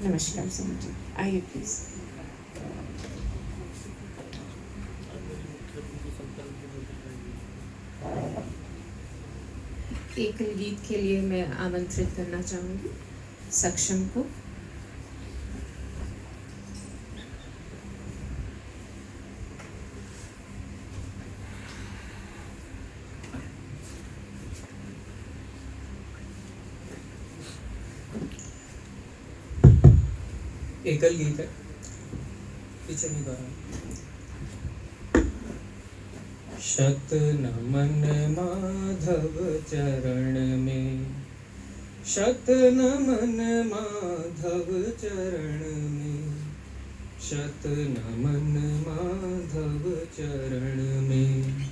नमस्कार समूह जी, आइए प्लीज। एकल गीत के लिए मैं आमंत्रित करना चाहूंगी सक्षम को। एकल गीत है, पीछे नहीं गा रहा। शत नमन माधव चरण में, शत नमन माधव चरण में, शत नमन माधव चरण में।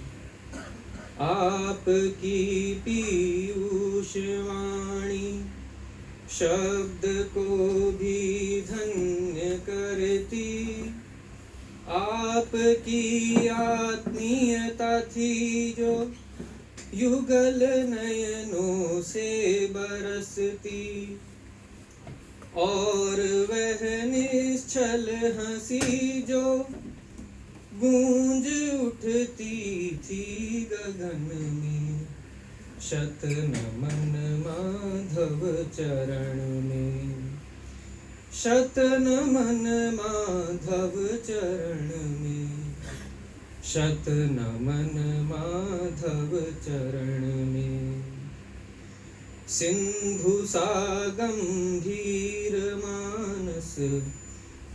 आपकी पीयूष वाणी शब्द को भी धन्य करती, आपकी आत्मीयता थी जो युगल नयनों से बरसती, और वह निश्चल हंसी जो गूंज उठती थी गगन में। शत नमन माधव चरण में, शत नमन माधव चरण में, शत नमन माधव चरण में। सिंधु सा गंभीर मानस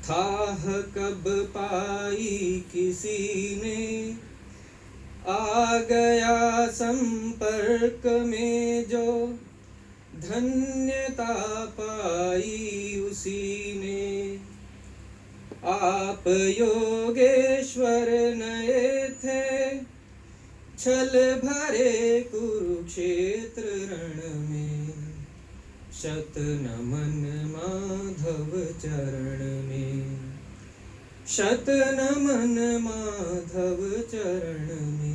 थाह कब पाई किसी ने, आ गया संपर्क में जो धन्यता पाई उसी ने। आप योगेश्वर नए थे छल भरे कुरुक्षेत्र रण में। शत नमन माधव चरण में, शत नमन माधव चरण में,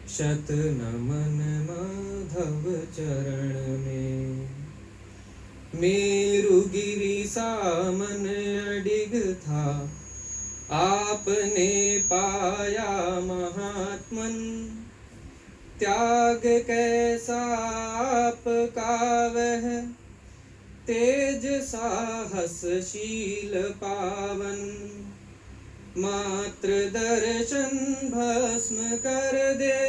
शत नमन माधव चरण में। मेरुगिरि सामन अडिग था, आपने पाया महात्मन। त्याग कैसा आपका वह तेज साहसशील पावन। मात्र दर्शन भस्म कर दे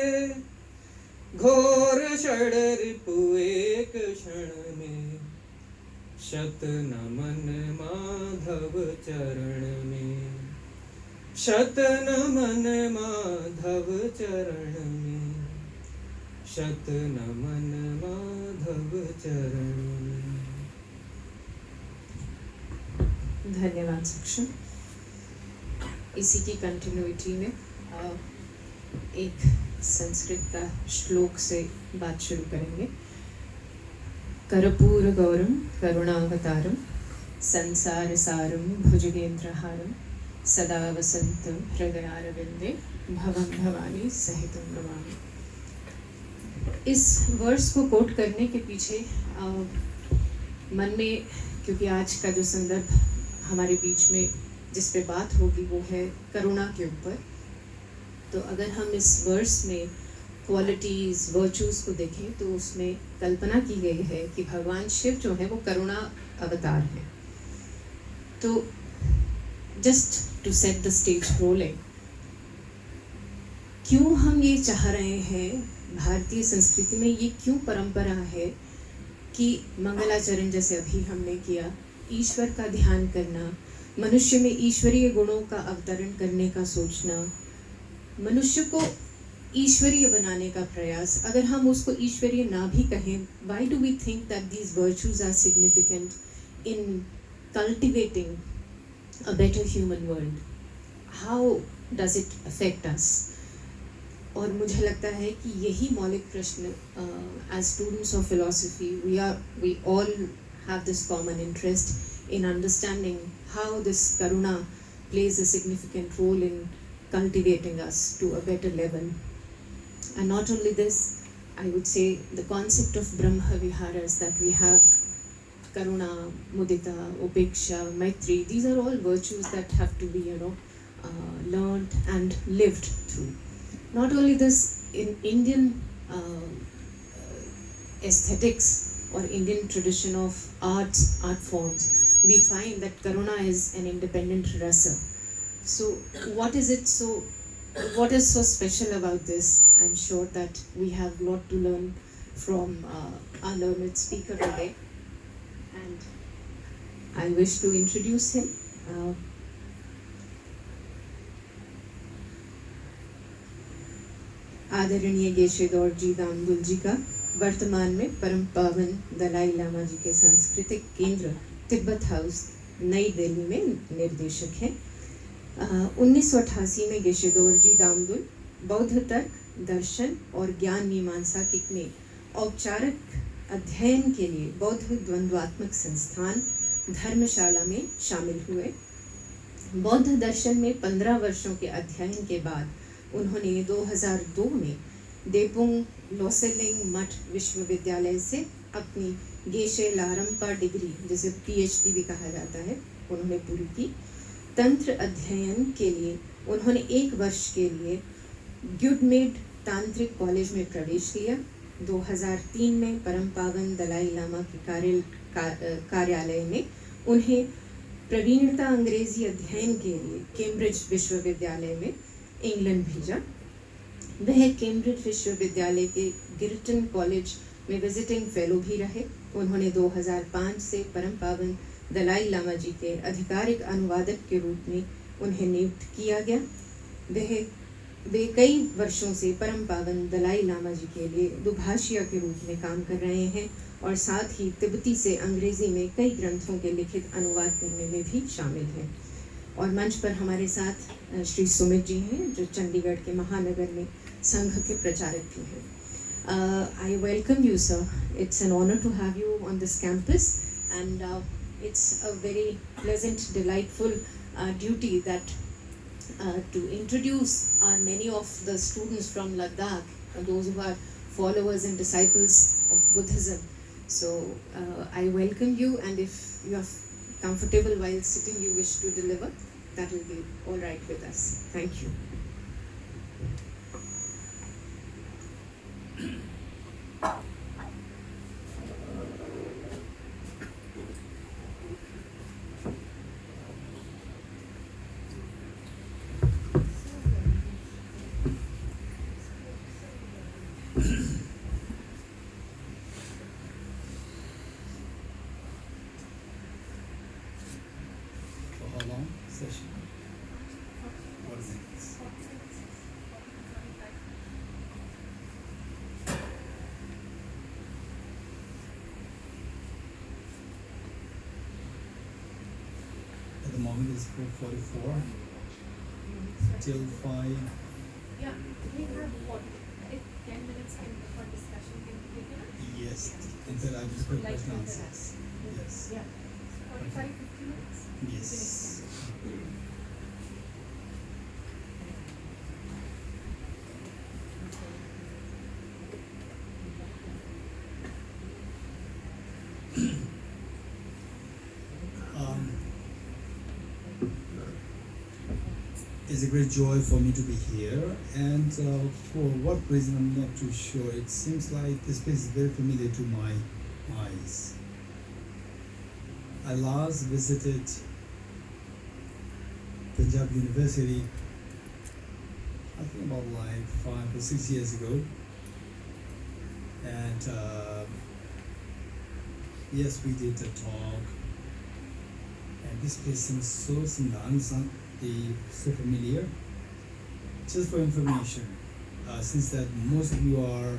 घोर षड रिपु एक क्षण में। शत नमन माधव चरण में, शत नमन माधव चरण में, शत नमन माधव चरण में। धन्यवाद सक्षम। इसी की कंटिन्यूटी में एक संस्कृत का श्लोक से बात शुरू करेंगे। कर्पूर गौरम करुणावतारम संसार सारम भुजगेंद्रहारम सदा वसंतम हृदयारविंदे भवं भवानी सहितं नमामि। इस वर्स को कोट करने के पीछे मन में, क्योंकि आज का जो संदर्भ हमारे बीच में जिस पे बात होगी वो है करुणा के ऊपर, तो अगर हम इस वर्स में क्वालिटीज़ वर्चूज़ को देखें तो उसमें कल्पना की गई है कि भगवान शिव जो है वो करुणा अवतार हैं। तो just to set the stage rolling, क्यों हम ये चाह रहे हैं, भारतीय संस्कृति में ये क्यों परंपरा है कि मंगलाचरण जैसे अभी हमने किया, ईश्वर का ध्यान करना, मनुष्य में ईश्वरीय गुणों का अवतरण करने का सोचना, मनुष्य को ईश्वरीय बनाने का प्रयास, अगर हम उसको ईश्वरीय ना भी कहें, why do we think that these virtues are significant in cultivating a better human world? How does it affect us? और मुझे लगता है कि यही मौलिक प्रश्न, as students of philosophy, we all have this common interest in understanding how this karuna plays a significant role in cultivating us to a better level. And not only this, I would say the concept of Brahma Viharas that we have karuna, mudita, upeksha, maitri. These are all virtues that have to be, learned and lived through. Not only this, in Indian aesthetics or Indian tradition of art forms, we find that karuna is an independent rasa. So what is so special about this? I'm sure that we have a lot to learn from our learned speaker today, and I wish to introduce him. आदरणीय गेशे दौरजी दामदुल जी का वर्तमान में परम पावन दलाई लामा जी के सांस्कृतिक केंद्र Tibet house नई दिल्ली में निर्देशक हैं। 1988 में गेशे दौरजी दामदुल बौद्ध तर्क, दर्शन और ज्ञान मीमांसा में औपचारिक अध्ययन के लिए बौद्ध द्वंद्वात्मक संस्थान धर्मशाला में शामिल हुए। बौद्ध दर्शन में 15 वर्षों के अध्ययन के बाद उन्होंने 2002 में देपुंग लोसेलिंग मठ विश्वविद्यालय से अपनी गेशे लारंपा डिग्री, जिसे PhD भी कहा जाता है, उन्होंने पूरी की। तंत्र अध्ययन के लिए उन्होंने 1 वर्ष के लिए ग्युडमेड तांत्रिक कॉलेज में प्रवेश लिया। 2003 में परम पावन दलाई लामा के कार्यालय ने उन्हें प्रवीणता अंग्रेजी अध्ययन के लिए कैम्ब्रिज विश्वविद्यालय में इंग्लैंड भेजा। वह कैम्ब्रिज विश्वविद्यालय के गिरटन कॉलेज में विजिटिंग फेलो भी रहे। उन्होंने 2005 से परम पावन दलाई लामा जी के आधिकारिक अनुवादक के रूप में उन्हें नियुक्त किया गया। वे कई वर्षों से परम पावन दलाई लामा जी के लिए दुभाषिया के रूप में काम कर रहे हैं और साथ ही तिब्बती से अंग्रेजी में कई ग्रंथों के लिखित अनुवाद करने में भी शामिल हैं। और मंच पर हमारे साथ श्री सुमित जी हैं, जो चंडीगढ़ के महानगर में संघ के प्रचारक भी हैं। I welcome you, sir. It's an honor to have you on this campus, and it's a very pleasant, delightful duty that to introduce many of the students from Ladakh, those who are followers and disciples of Buddhism. So I welcome you, and if you are comfortable while sitting, you wish to deliver, that will be all right with us. Thank you. Session. What is it? At the moment it's 4:44 till 5. Yeah, we have what? 10 minutes for discussion. Can we take it? Yes, interactive for Like question interact. answers. Yes. Yeah. 45, 50 minutes? Yes. It's a great joy for me to be here, and for what reason I'm not too sure. It seems like this place is very familiar to my eyes. I last visited Punjab University, I think about like 5 or 6 years ago, and yes, we did a talk, and this place seems so similar. So familiar. Just for information, since that most of you are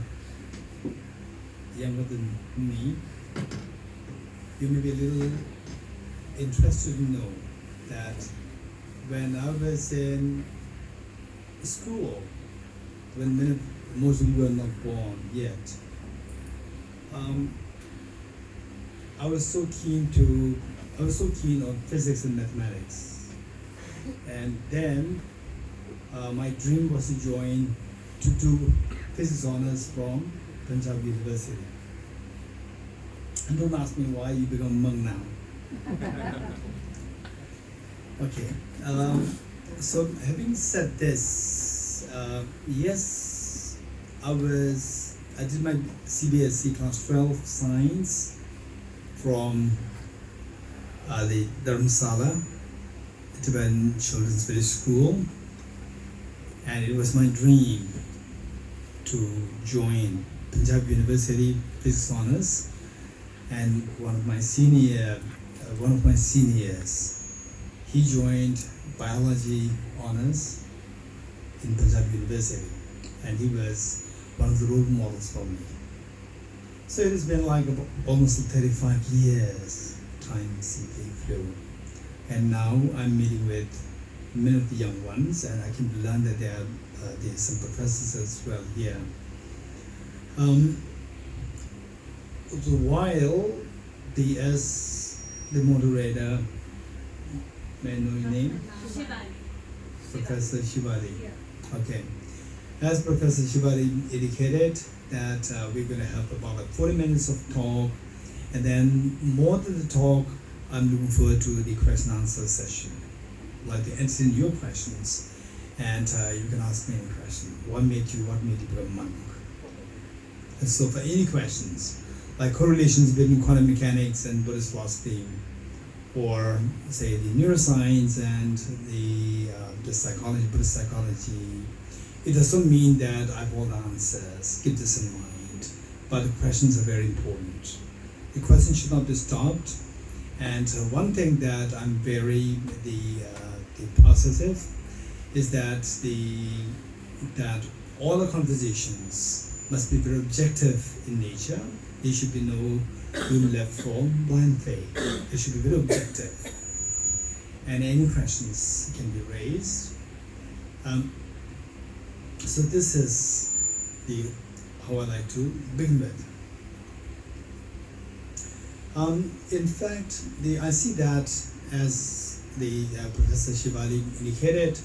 younger than me, you may be a little interested to know that when I was in school, when most of you were not born yet, I was so keen on physics and mathematics. And then my dream was to do physics honors from Punjab University. And don't ask me why you become a monk now. Okay. So having said this, yes, I did my CBSE class 12 science from the Dharamsala Tibetan Children's Village School, and it was my dream to join Punjab University Physics Honours, and one of my seniors, he joined Biology Honours in Punjab University, and he was one of the role models for me. So it has been like almost 35 years, time simply flew. And now I'm meeting with many of the young ones, and I can learn that there's some professors as well here. While the moderator, may I know your name? Shivani. Professor Shivali. Okay. As Professor Shivali indicated, that we're going to have about 40 minutes of talk, and then more than the talk, I'm looking forward to the question answer session. Like to answer your questions, and you can ask me any question. What made you become a monk? And so for any questions, like correlations between quantum mechanics and Buddhist philosophy, or say the neuroscience and the psychology, Buddhist psychology, it doesn't mean that I have all the answers. Keep this in mind. But the questions are very important. The questions should not be stopped. And one thing that I'm very positive is that all the conversations must be very objective in nature. There should be no room left for blind faith. It should be very objective. And any questions can be raised. So this is how I like to begin with. In fact, I see that as the Professor Shivali indicated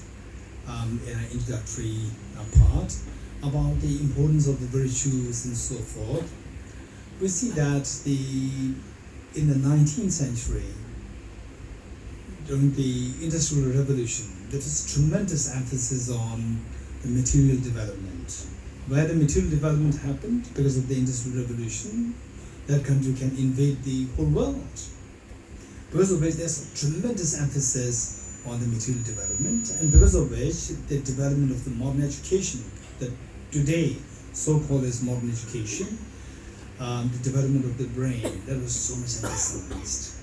in an introductory part about the importance of the virtues and so forth. We see that in the 19th century, during the Industrial Revolution, there was tremendous emphasis on the material development. Where the material development happened, because of the Industrial Revolution, that country can invade the whole world. Because of which there's a tremendous emphasis on the material development, and because of which the development of the modern education, that today so-called as modern education, the development of the brain, that was so much emphasized.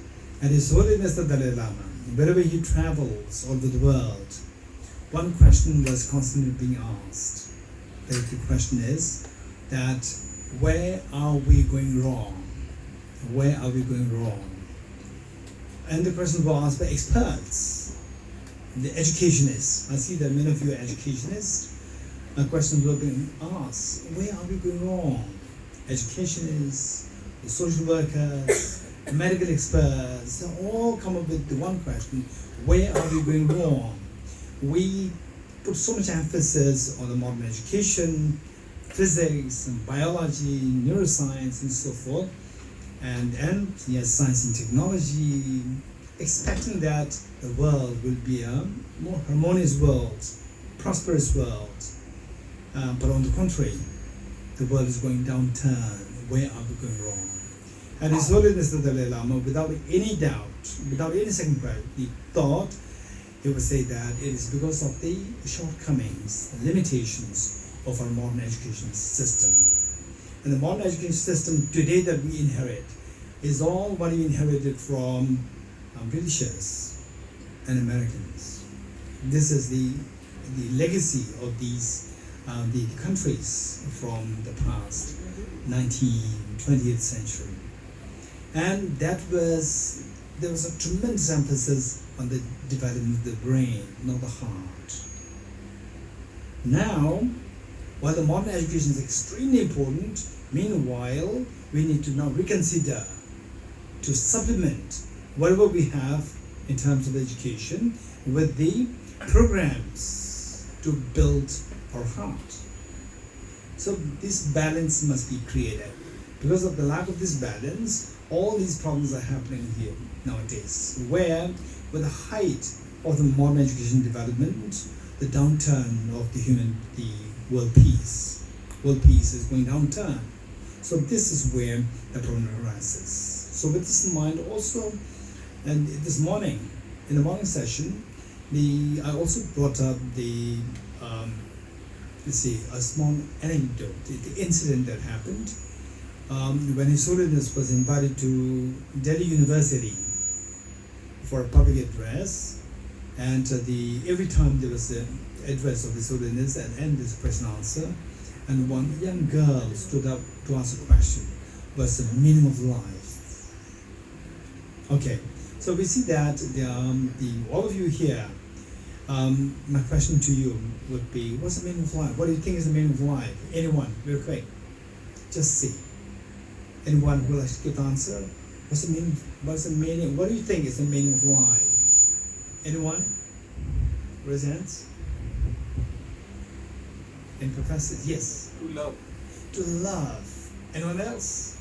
And His Holiness the Dalai Lama, wherever he travels all over the world, one question was constantly being asked. The question is that where are we going wrong? Where are we going wrong? And the questions were asked by experts, the educationists. I see that many of you are educationists. Questions were being asked, where are we going wrong? Educationists, the social workers, medical experts, they all come up with the one question, where are we going wrong? We put so much emphasis on the modern education, physics and biology, neuroscience and so forth, and yes, science and technology, expecting that the world will be a more harmonious world, prosperous world. But on the contrary, the world is going downturn. Where are we going wrong? And His Holiness the Dalai Lama, without any doubt, without any second thought, he would say that it is because of the shortcomings, the limitations of our modern education system. And the modern education system today that we inherit is all what we inherited from Britishers and Americans. This is the legacy of these the countries from the past 20th century. And there was a tremendous emphasis on the development of the brain, not the heart. Now, while the modern education is extremely important, meanwhile, we need to now reconsider to supplement whatever we have in terms of education with the programs to build our heart. So this balance must be created Because of the lack of this balance, all these problems are happening here nowadays. Where, with the height of the modern education development, the downturn of the world peace is going downturn. So this is where the problem arises. So with this in mind also, and this morning, in the morning session, I also brought up the a small anecdote, the incident that happened when His Holiness was invited to Delhi University for a public address, and every time there was an address of His Holiness and this question answer, and one young girl stood up to ask a question, what's the meaning of life? Okay, so we see that all of you here, my question to you would be, what's the meaning of life? What do you think is the meaning of life? Anyone, real quick, just see. Anyone who will actually give the answer? What's the meaning? What do you think is the meaning of life? Anyone? Raise hands. And professors, yes. To love. To love. Anyone else?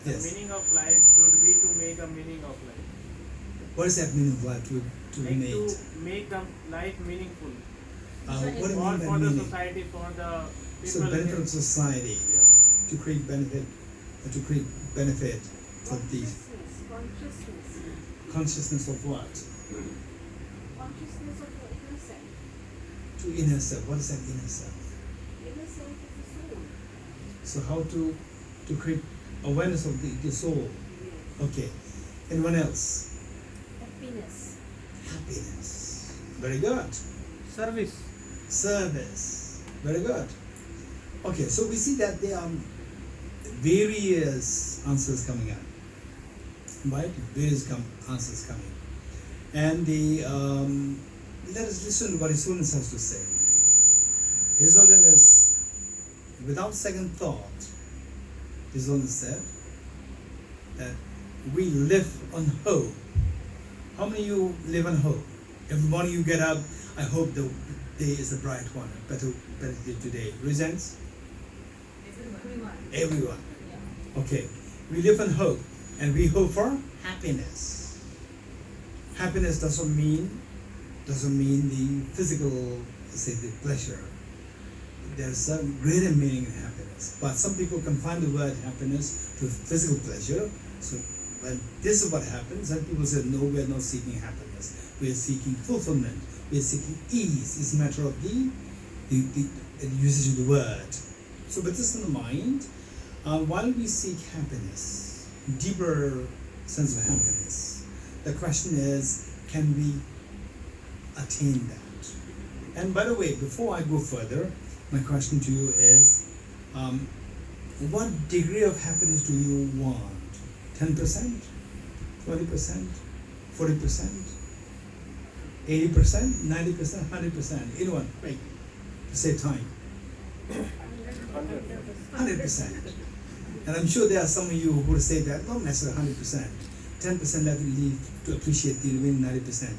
The Yes. meaning of life should be to make a meaning of life. What is that meaning of life to Like make? to make the life meaningful. What do you Or mean by for the meaning? society, for the So people. benefit of society, Yeah. to create benefit for the Consciousness. consciousness of what? Consciousness of the inner self. To inner self. What is that inner self? Inner self is the soul. So how to create awareness of the soul. Okay. Anyone else? Happiness. Happiness. Very good. Service. Service. Very good. Okay, so we see that there are various answers coming up. Right? Various answers coming. And let us listen to what His Holiness has to say. His Holiness, without second thought, His Holiness said that we live on hope. How many of you live on hope? Every morning you get up, I hope the day is a bright one, a better day today. Resents? Everyone. Okay. We live on hope, and we hope for happiness. Happiness doesn't mean the physical, say, the pleasure. There's some greater meaning in happiness, but some people confine the word happiness to physical pleasure. So when this is what happens, then people say, no, we're not seeking happiness. We're seeking fulfillment. We're seeking ease. It's a matter of the usage of the word. So with this in mind, while we seek happiness, deeper sense of happiness, the question is, can we attain that? And by the way, before I go further, my question to you is, what degree of happiness do you want? 10%? 20%? 40%? 80%? 90%? 100%? Anyone? Quick, to save time. 100%. And I'm sure there are some of you who will say that, not necessarily 100%. 10% let me leave to appreciate the remaining 90%.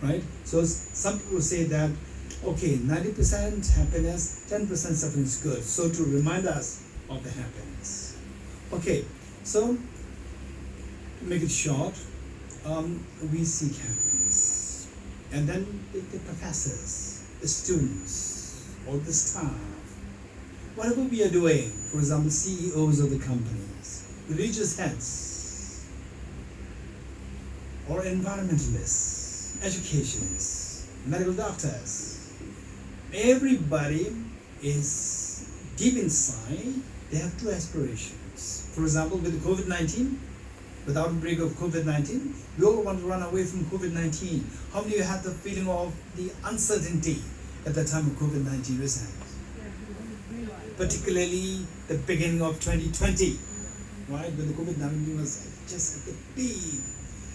Right? So some people say that, okay, 90% happiness, 10% suffering is good. So to remind us of the happiness. Okay, so to make it short, we seek happiness. And then the professors, the students, all the staff, whatever we are doing, for example, CEOs of the companies, religious heads, or environmentalists, educationists, medical doctors, everybody is deep inside, they have two aspirations. For example, with the COVID-19, with the outbreak of COVID-19, we all want to run away from COVID-19. How many of you had the feeling of the uncertainty at the time of COVID-19 recent? Particularly the beginning of 2020, right? When the COVID-19 was just at the peak.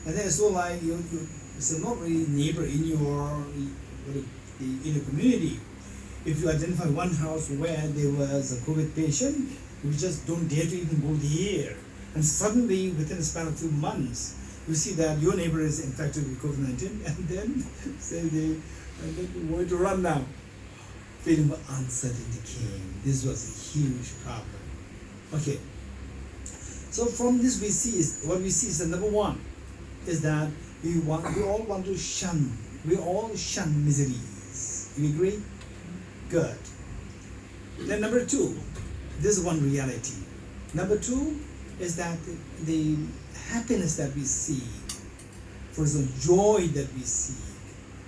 And then it's all like it's not really neighbor in your community. If you identify one house where there was a COVID patient, you just don't dare to even go there. And suddenly, within a span of 2 months, you see that your neighbor is infected with COVID-19, and then say you want to run now. feeling of uncertainty came. This was a huge problem. Okay. So from this we see is what we see is that number one is that we all want to shun. We all shun miseries. You agree? Good. Then number two, this is one reality. Number two is that the happiness that we seek, for the joy that we seek,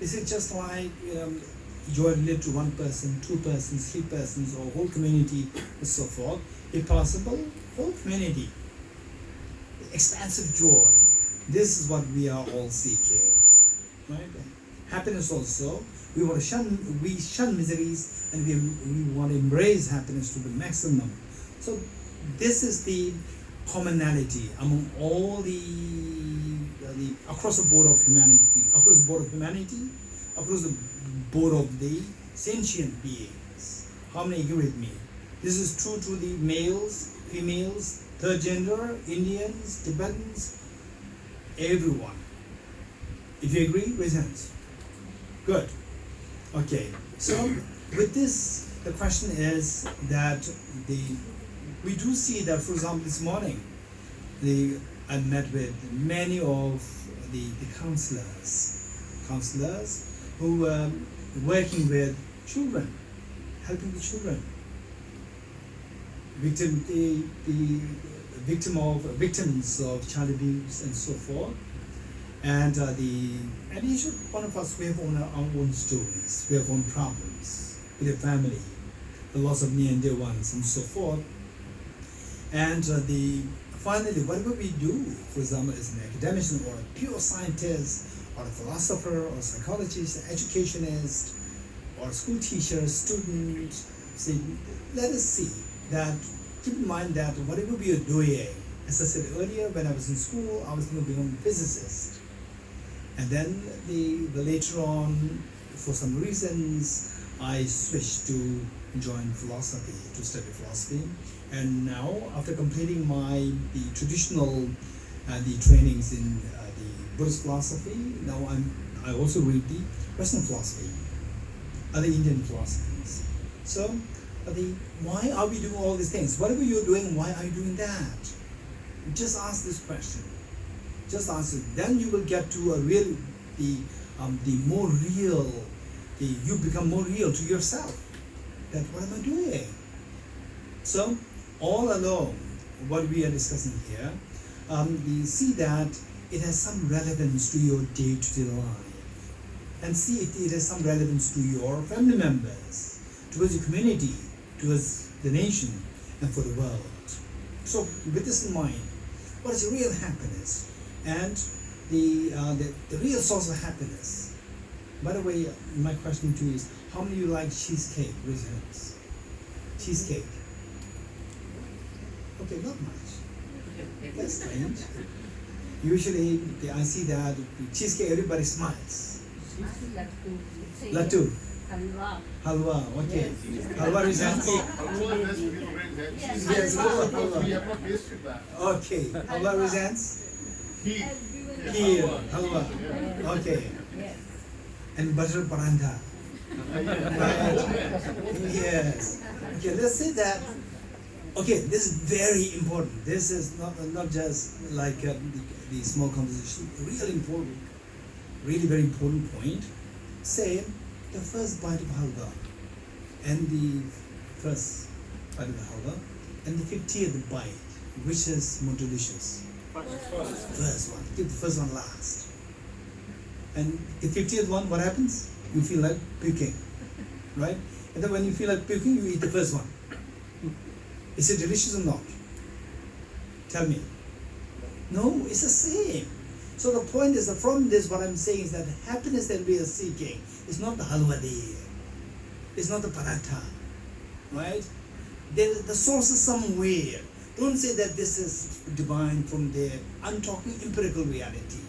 is it just like joy related to one person, two persons, three persons, or whole community, and so forth? If possible, whole community. Expansive joy. This is what we are all seeking, right? Happiness also. We want to shun miseries, and we want to embrace happiness to the maximum. So this is the commonality among all the across the board of humanity, across the board of the sentient beings. How many agree with me? This is true to the males, females, third gender, Indians, Tibetans, everyone. If you agree, raise hands. Good. Okay. So with this, the question is that we do see that, for example, this morning, I met with many of the counselors who were working with children, helping the children, victims of child abuse and so forth, and each one of us, we have our own stories, we have own problems with the family, the loss of near and dear ones and so forth, and finally, whatever we do, for example, as an academician or a pure scientist or a philosopher or a psychologist, educationist or a school teacher, student, let us see that, keep in mind that whatever we are doing, as I said earlier, when I was in school, I was going to become a physicist. And then later on, for some reasons, I switched to join philosophy, to study philosophy. And now, after completing the traditional the trainings in the Buddhist philosophy, now I also read the Western philosophy, other Indian philosophies. So, why are we doing all these things? Whatever you're doing, why are you doing that? Just ask this question. Just ask it. Then you will get to the more real. You become more real to yourself. That what am I doing? So, all along, what we are discussing here, we see that it has some relevance to your day-to-day life, and see if it has some relevance to your family members, towards your community, towards the nation, and for the world. So, with this in mind, what is real happiness, and the real source of happiness? By the way, my question to you is: how many of you like cheesecake? Raise your hands. Cheesecake. Okay, not much. That's strange. Usually, I see that cheesecake, everybody smiles. Lattu. Halwa, okay. Halwa raise hands. Yes, halwa. We have not tasted that. Okay, halwa raise hands. Kheer, halwa. Okay. And butter parantha. Right. Yes. Okay, let's say that. Okay, this is very important. This is not just like the small conversation. Really important, really very important point. Say the first bite of halwa, and the first bite of the halwa, and the 50th bite, which is more delicious? First one. Give the first one last. And the 50th one, what happens? You feel like puking, right? And then when you feel like puking, you eat the first one. Is it delicious or not? Tell me. No, it's the same. So the point is that from this, what I'm saying is that the happiness that we are seeking is not the halwa there. It's not the paratha, right? The source is somewhere. Don't say that this is divine from there. I'm talking empirical reality.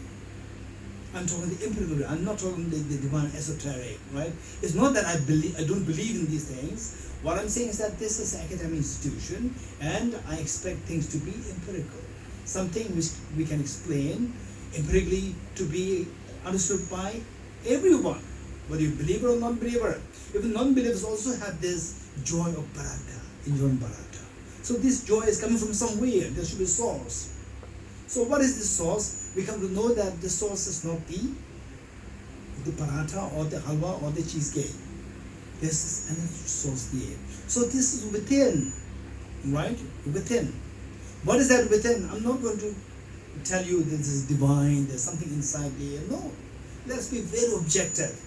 I'm talking the empirical reality. I'm not talking the divine esoteric, right? It's not that I don't believe in these things. What I'm saying is that this is an academic institution, and I expect things to be empirical. Something which we can explain empirically to be understood by everyone. whether you believer or non-believer. Even non-believers also have this joy of paratha, enjoying paratha. So this joy is coming from somewhere. There should be a source. So what is the source? We come to know that the source is not the paratha or the halwa or the cheesecake. This is another source there. So this is within, right? Within. What is that within? I'm not going to tell you this is divine, there's something inside there. No. Let's be very objective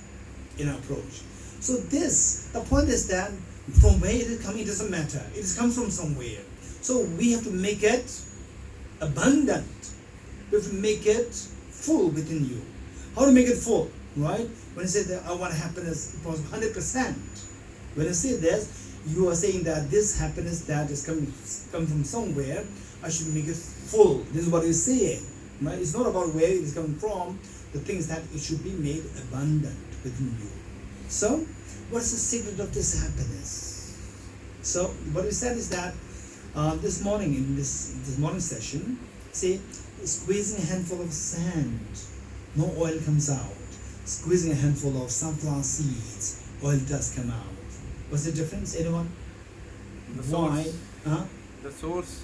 in our approach. So the point is that from where it is coming, it doesn't matter. It is come from somewhere. So we have to make it abundant. We have to make it full within you. How to make it full, right? When you say that I want happiness, it was 100%. When you say this, you are saying that this happiness that is coming from somewhere, I should make it full. This is what you're saying, right? It's not about where it is coming from. The thing is that it should be made abundant within you. So, what is the secret of this happiness? So, what we said is that this morning, in this morning session, say, squeezing a handful of sand, no oil comes out. Squeezing a handful of sunflower seeds, oil does come out. What's the difference? Anyone? The Why? source. Huh? The source.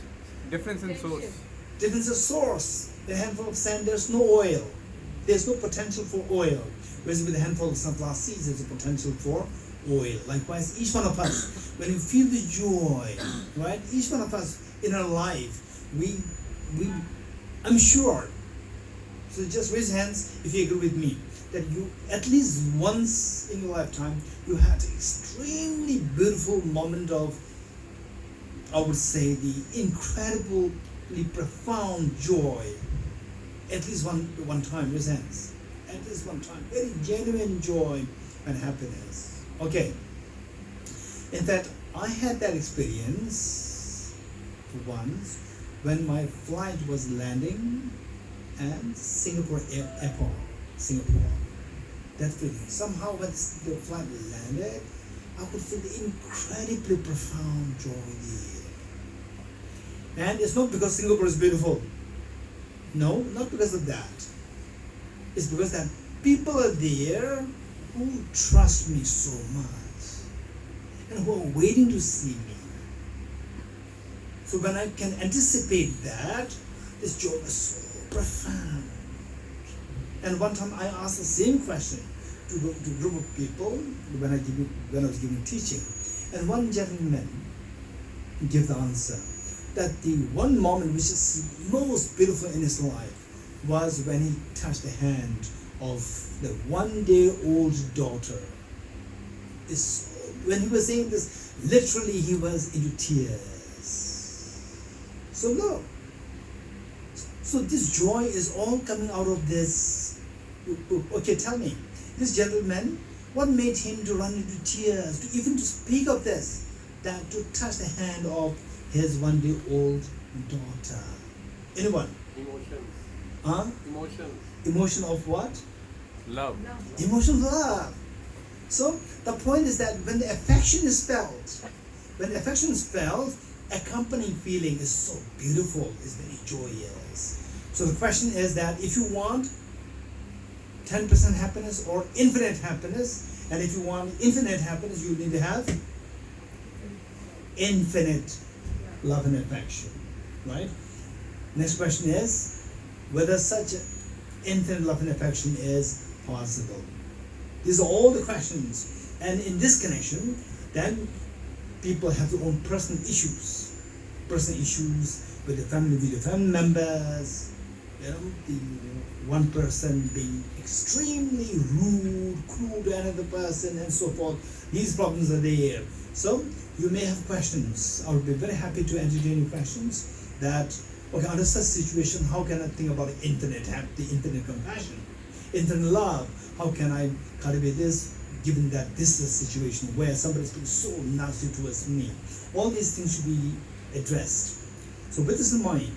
Difference in source. Difference of source. A handful of sand, there's no oil. There's no potential for oil. Whereas with a handful of sunflower seeds, there's a potential for oil. Likewise, each one of us, when we feel the joy, right? Each one of us in our life, we I'm sure. So just raise hands if you agree with me that you at least once in your lifetime you had an extremely beautiful moment of, I would say, the incredibly profound joy. At least one time, raise hands. At least one time, very genuine joy and happiness. Okay. In fact, I had that experience once when my flight was landing at Singapore airport. Singapore. That feeling. Somehow when the flight landed, I could feel the incredibly profound joy there. And it's not because Singapore is beautiful. No, not because of that. It's because that people are there who trust me so much and who are waiting to see me. So when I can anticipate that, this joy is so profound. And one time I asked the same question to a group of people when I was giving teaching, and one gentleman gave the answer that the one moment which is most beautiful in his life was when he touched the hand of the one-day-old daughter. When he was saying this, literally he was into tears. So look, so this joy is all coming out of this. Okay, tell me, this gentleman, what made him to run into tears, to even to speak of this, that to touch the hand of his one-day-old daughter? Anyone? Emotions. Huh? Emotions. Emotion of what? Love. Emotion of love. So the point is that when the affection is felt, accompanying feeling is so beautiful, is very joyous. So the question is that if you want 10% happiness or infinite happiness, and if you want infinite happiness, you need to have infinite love and affection, right? Next question is whether such infinite love and affection is possible. These are all the questions, and in this connection, then people have their own personal issues with the family members. You know, the one person being extremely rude, cruel to another person, and so forth. These problems are there. So you may have questions. I would be very happy to entertain your questions. That okay, under such situation, how can I think about the infinite compassion, infinite love? How can I cultivate this, given that this is a situation where somebody is being so nasty towards me? All these things should be addressed. So with this in mind,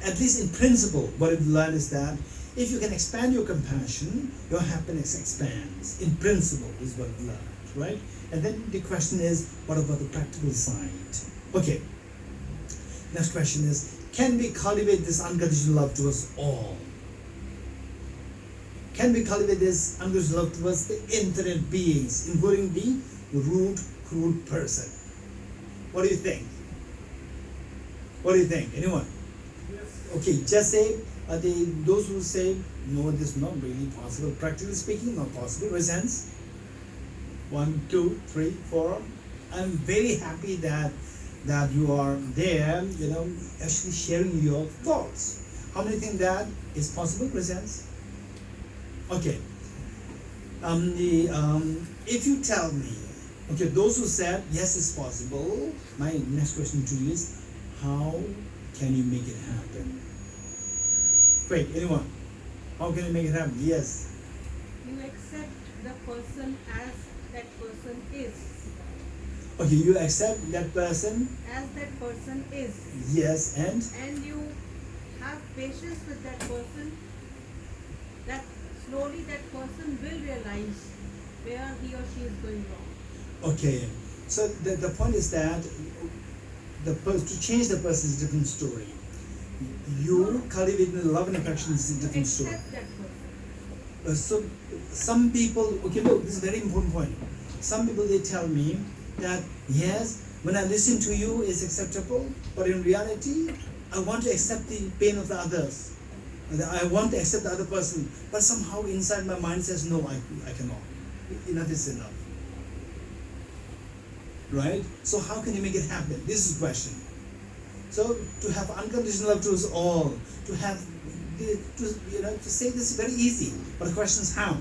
at least in principle, what we've learned is that if you can expand your compassion, your happiness expands. In principle is what we've learned, right? And then the question is, what about the practical side? Okay. Next question is, can we cultivate this unconditional love towards all? can we cultivate this unconditional love towards the infinite beings, including the rude, cruel person? What do you think? What do you think? Anyone? Okay, just say, those who say, no, this is not really possible. Practically speaking, not possible. Raise hands. 1, 2, 3, 4. I'm very happy that you are there, actually sharing your thoughts. How many think that is possible? Raise hands. Okay. If you tell me, okay, those who said yes, it's possible. My next question to you is, how can you make it happen? Great. Anyone? How can you make it happen? Yes. You accept the person as that person is. Okay, you accept that person. As that person is. Yes, and you have patience with that person, that slowly that person will realize where he or she is going wrong. okay. So the point is that to change the person is a different story. You cultivating the love and affection is a different story. Accept that person. So some people, okay, look, this is a very important point. Some people, they tell me that yes, when I listen to you it's acceptable, but in reality I want to accept the pain of the others. I want to accept the other person, but somehow inside my mind says no, I cannot. Enough is enough. Right? So how can you make it happen? This is the question. So to have unconditional love towards all, to say this is very easy, but the question is how?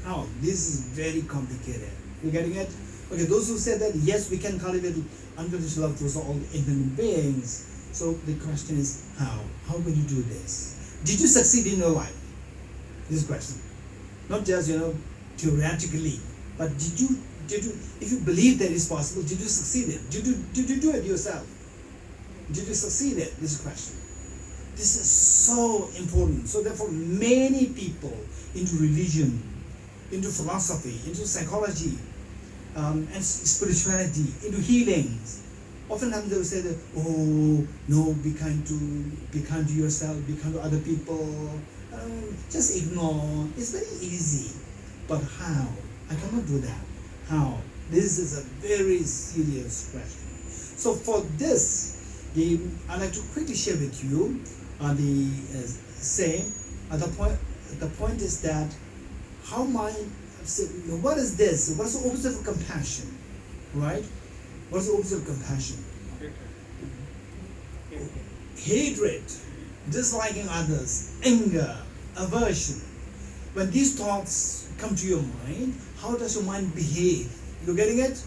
How? This is very complicated. You getting it? Okay, those who say that yes, we can cultivate unconditional love towards all infinite beings. So the question is how? How can you do this? Did you succeed in your life? This question. Not just theoretically, but did you if you believe that it's possible, did you succeed it? Did you do it yourself? Did you succeed it? This is the question. This is so important. So therefore many people into religion, into philosophy, into psychology, and spirituality, into healings, oftentimes they will say that, oh no, be kind to yourself, be kind to other people, just ignore. It's very easy. But how? I cannot do that. How? This is a very serious question. So for this, I'd like to quickly share with you the point is that what is this? What is the opposite of compassion? Right? What is the opposite of compassion? Hatred, disliking others, anger, aversion. When these thoughts come to your mind, how does your mind behave? You getting it?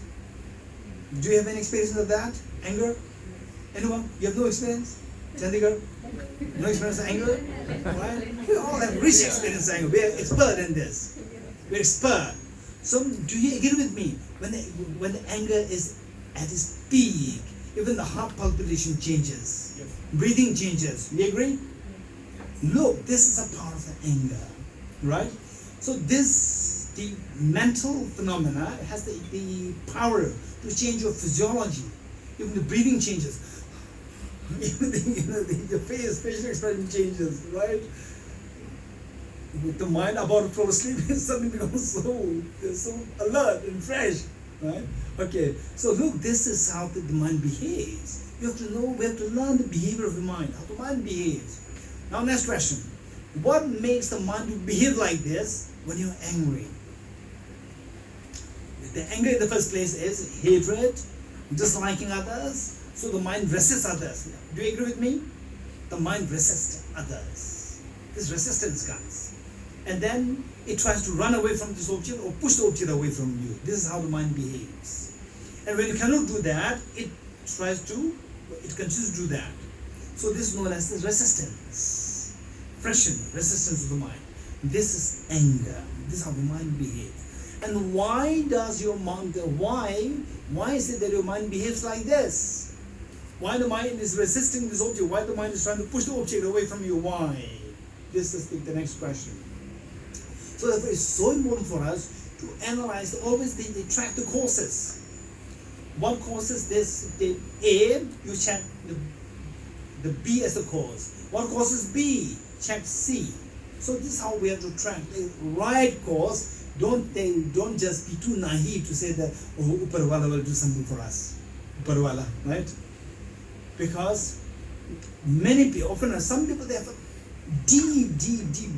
Do you have any experience of that? Anger? Anyone? You have no experience? Chandigarh? No experience of anger? Right? We all have rich experience of anger. We are expert in this. We're expert. So do you agree with me? When the anger is at its peak, even the heart palpitation changes. Yes. Breathing changes. You agree? Look, this is a part of the anger. Right? So the mental phenomena has the power to change your physiology. Even the breathing changes. Even the face, facial expression changes, right? With the mind about to fall asleep, it suddenly becomes so alert and fresh, right? Okay, so look, this is how the mind behaves. We have to learn the behavior of the mind, how the mind behaves. Now, next question. What makes the mind behave like this when you're angry? The anger in the first place is hatred, disliking others, so the mind resists others. Do you agree with me? The mind resists others. This resistance comes. And then it tries to run away from this object or push the object away from you. This is how the mind behaves. And when you cannot do that, it continues to do that. So this is known as the resistance. Resistance of the mind. This is anger. This is how the mind behaves. And why does your mind, why is it that your mind behaves like this? Why the mind is resisting this object? Why the mind is trying to push the object away from you? Why? This is the next question. So therefore it's so important for us to analyze, always track the causes. What causes this? The A, you check the B as the cause. What causes B? Check C. So this is how we have to track the right course. Don't just be too naive to say that, oh, Uparwala will do something for us. Uparwala, right? Because many people, often some people, they have a deep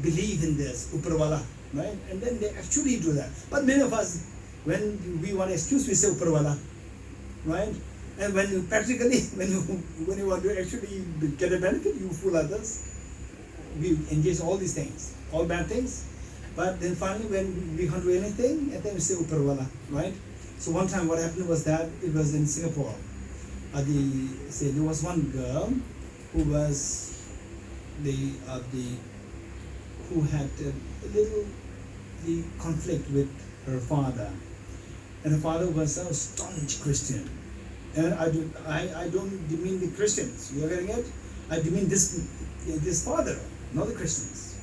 belief in this, Uparwala, right? And then they actually do that. But many of us, when we want an excuse, we say Uparwala, right? And when you practically, when you want to actually get a benefit, you fool others. We engage in all these things, all bad things. But then finally, when we can't do anything, and then we say Uparwala, right? So one time, what happened was that it was in Singapore. There was one girl who was who had a little the conflict with her father, and her father was a staunch Christian. And I don't demean the Christians. You are getting it? I demean this father, not the Christians.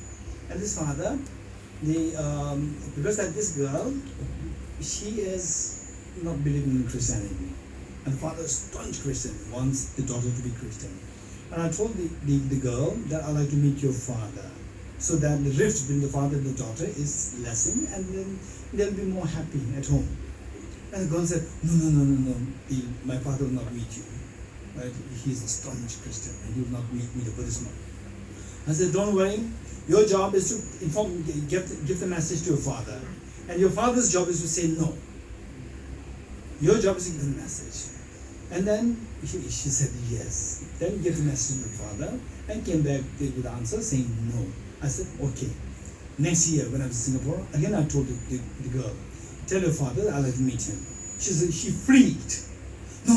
And this father, because that this girl, she is not believing in Christianity, and the father is staunch Christian, wants the daughter to be Christian. And I told the girl that I'd like to meet your father, so that the rift between the father and the daughter is lessened, and then they'll be more happy at home. And the girl said, no, my father will not meet you. Right? He's a staunch Christian, and he will not meet me, the Buddhist monk. I said, don't worry, your job is to give the message to your father, and your father's job is to say no. Your job is to give the message. And then she said yes. Then give the message to the father, and came back with the answer saying no. I said, okay. Next year, when I was in Singapore, again I told the girl, tell your father I'd like to meet him. She freaked. No.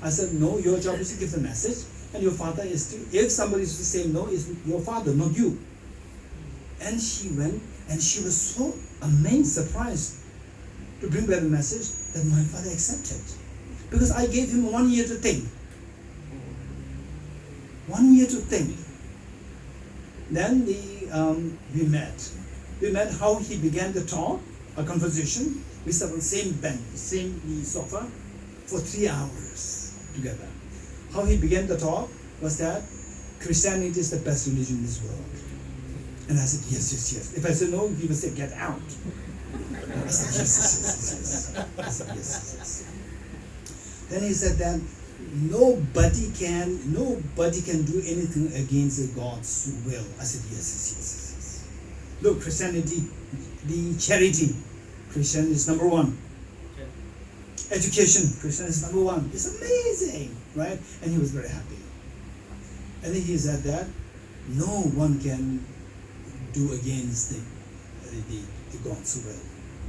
I said, no, your job is to give the message, and your father is to, if somebody is to say no, it's your father, not you. And she went, and she was so amazed, surprised to bring back the message that my father accepted. Because I gave him 1 year to think. 1 year to think. Then we met. We met how he began to talk, a conversation. We sat on the same bench, same sofa for 3 hours together. How he began to talk was that Christianity is the best religion in this world. And I said, yes. If I said no, he would say, get out. I said, yes. I said, yes. Then he said that nobody can do anything against God's will. I said, yes. Look, Christianity, the charity, Christian is number one. Education, Christian is number one. It's amazing, right? And he was very happy. And then he said that no one can do against the God's will.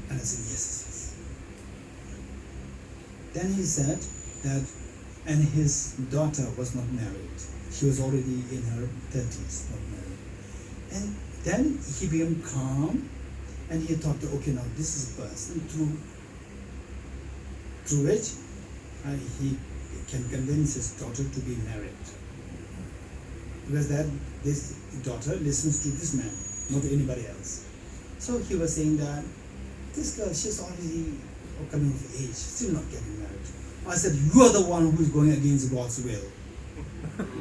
And I said, yes. Then he said that, and his daughter was not married. She was already in her 30s, not married. And then he became calm, and he thought, okay, now this is a person through which he can convince his daughter to be married. Because this daughter listens to this man, not to anybody else. So he was saying that this girl, she's already coming of age, still not getting married. I said, you are the one who is going against God's will.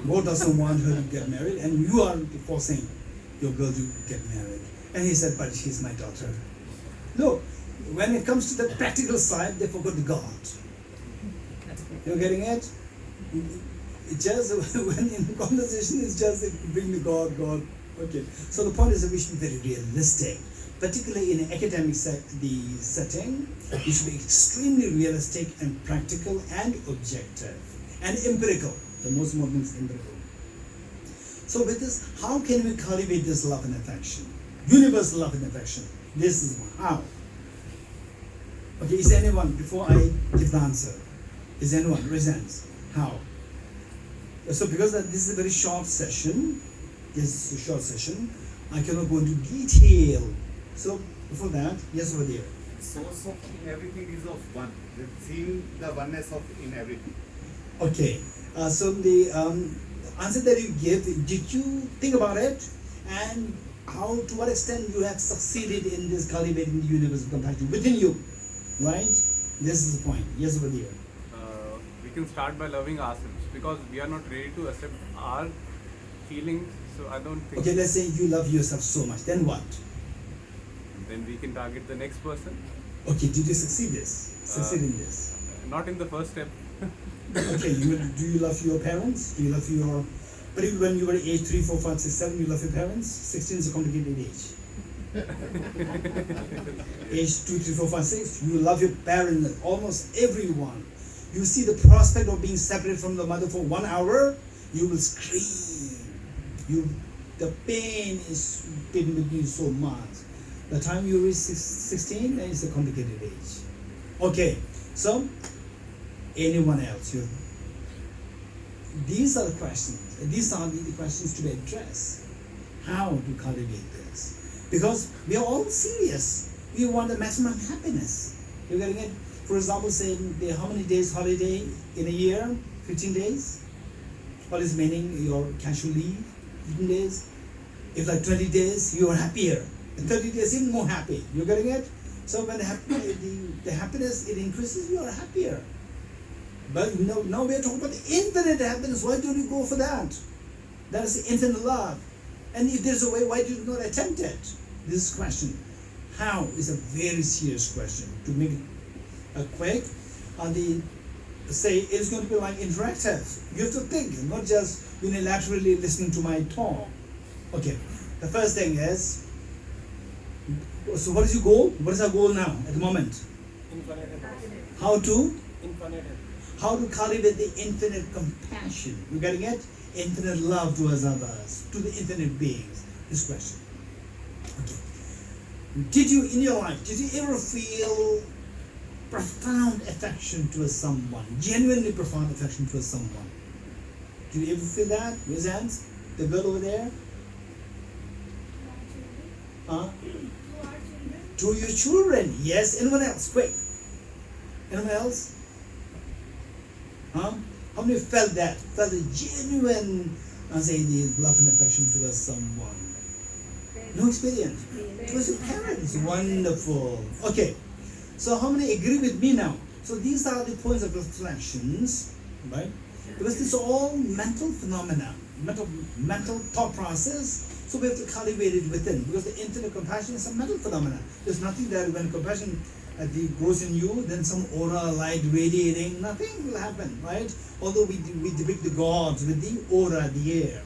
God doesn't want her to get married, and you are forcing your girl to get married. And he said, but she's my daughter. Look, when it comes to the practical side, they forgot the God. You're getting it? It just, when in conversation, it's just bring the God. Okay. So the point is that we should be very realistic. Particularly in an academic setting, we should be extremely realistic and practical and objective and empirical. The most important is empirical. So with this, how can we cultivate this love and affection? Universal love and affection. This is how. Okay, is there anyone, before I give the answer, is there anyone raise hands? How? So because this is a very short session, I cannot go into detail. So before that, yes, over there. The source of everything is of one. Seeing the oneness of in everything. Okay. So the answer that you gave, did you think about it? And to what extent you have succeeded in this cultivating the universal compassion within you? Right? This is the point. Yes, over there. We can start by loving ourselves, because we are not ready to accept our feelings, so I don't think. Okay, let's say you love yourself so much. Then what? Then we can target the next person. Okay, did you succeed in this? Not in the first step. Okay, do you love your parents? Do you love your... But even when you were age 3, 4, 5, 6, 7, you love your parents? 16 is a complicated age. Age 2, 3, 4, 5, 6, you love your parents, almost everyone. You see the prospect of being separated from the mother for 1 hour, you will scream. The pain is been with you so much. The time you reach 16 is a complicated age. Okay, so anyone else? These are the questions. These are the questions to be addressed. How to cultivate this? Because we are all serious. We want the maximum happiness. You're getting it? For example, say how many days holiday in a year? 15 days. What is meaning your casual leave? 15 days. If like 20 days, you are happier. In 30 days, even more happy. You're getting it? So when the happiness, it increases, you are happier. But now we are talking about the infinite happiness. Why don't you go for that? That is the infinite love. And if there's a way, why do you not attempt it? This question, how, is a very serious question. To make it quick, say it's going to be like interactive. You have to think, not just unilaterally listening to my talk. Okay, the first thing is, so what is your goal? What is our goal now at the moment? Infinite happiness. How to? Infinite happiness. How to cultivate the infinite compassion. You getting it? Infinite love towards others, to the infinite beings. This question. Okay. Did you, in your life, did you ever feel profound affection towards someone? Genuinely profound affection towards someone? Did you ever feel that? Raise hands. The girl over there? Huh? To your children. Yes. Anyone else? Quick. Anyone else? Huh? How many felt that? Felt a genuine, the love and affection towards someone? No experience. Towards your parents. Wonderful. Okay. So how many agree with me now? So these are the points of reflections, right? Because these are all mental phenomena, mental thought process. So we have to cultivate it within, because the infinite compassion is a mental phenomena. There's nothing that when compassion grows in you, then some aura, light radiating, nothing will happen, right? Although we depict the gods with the aura, the air.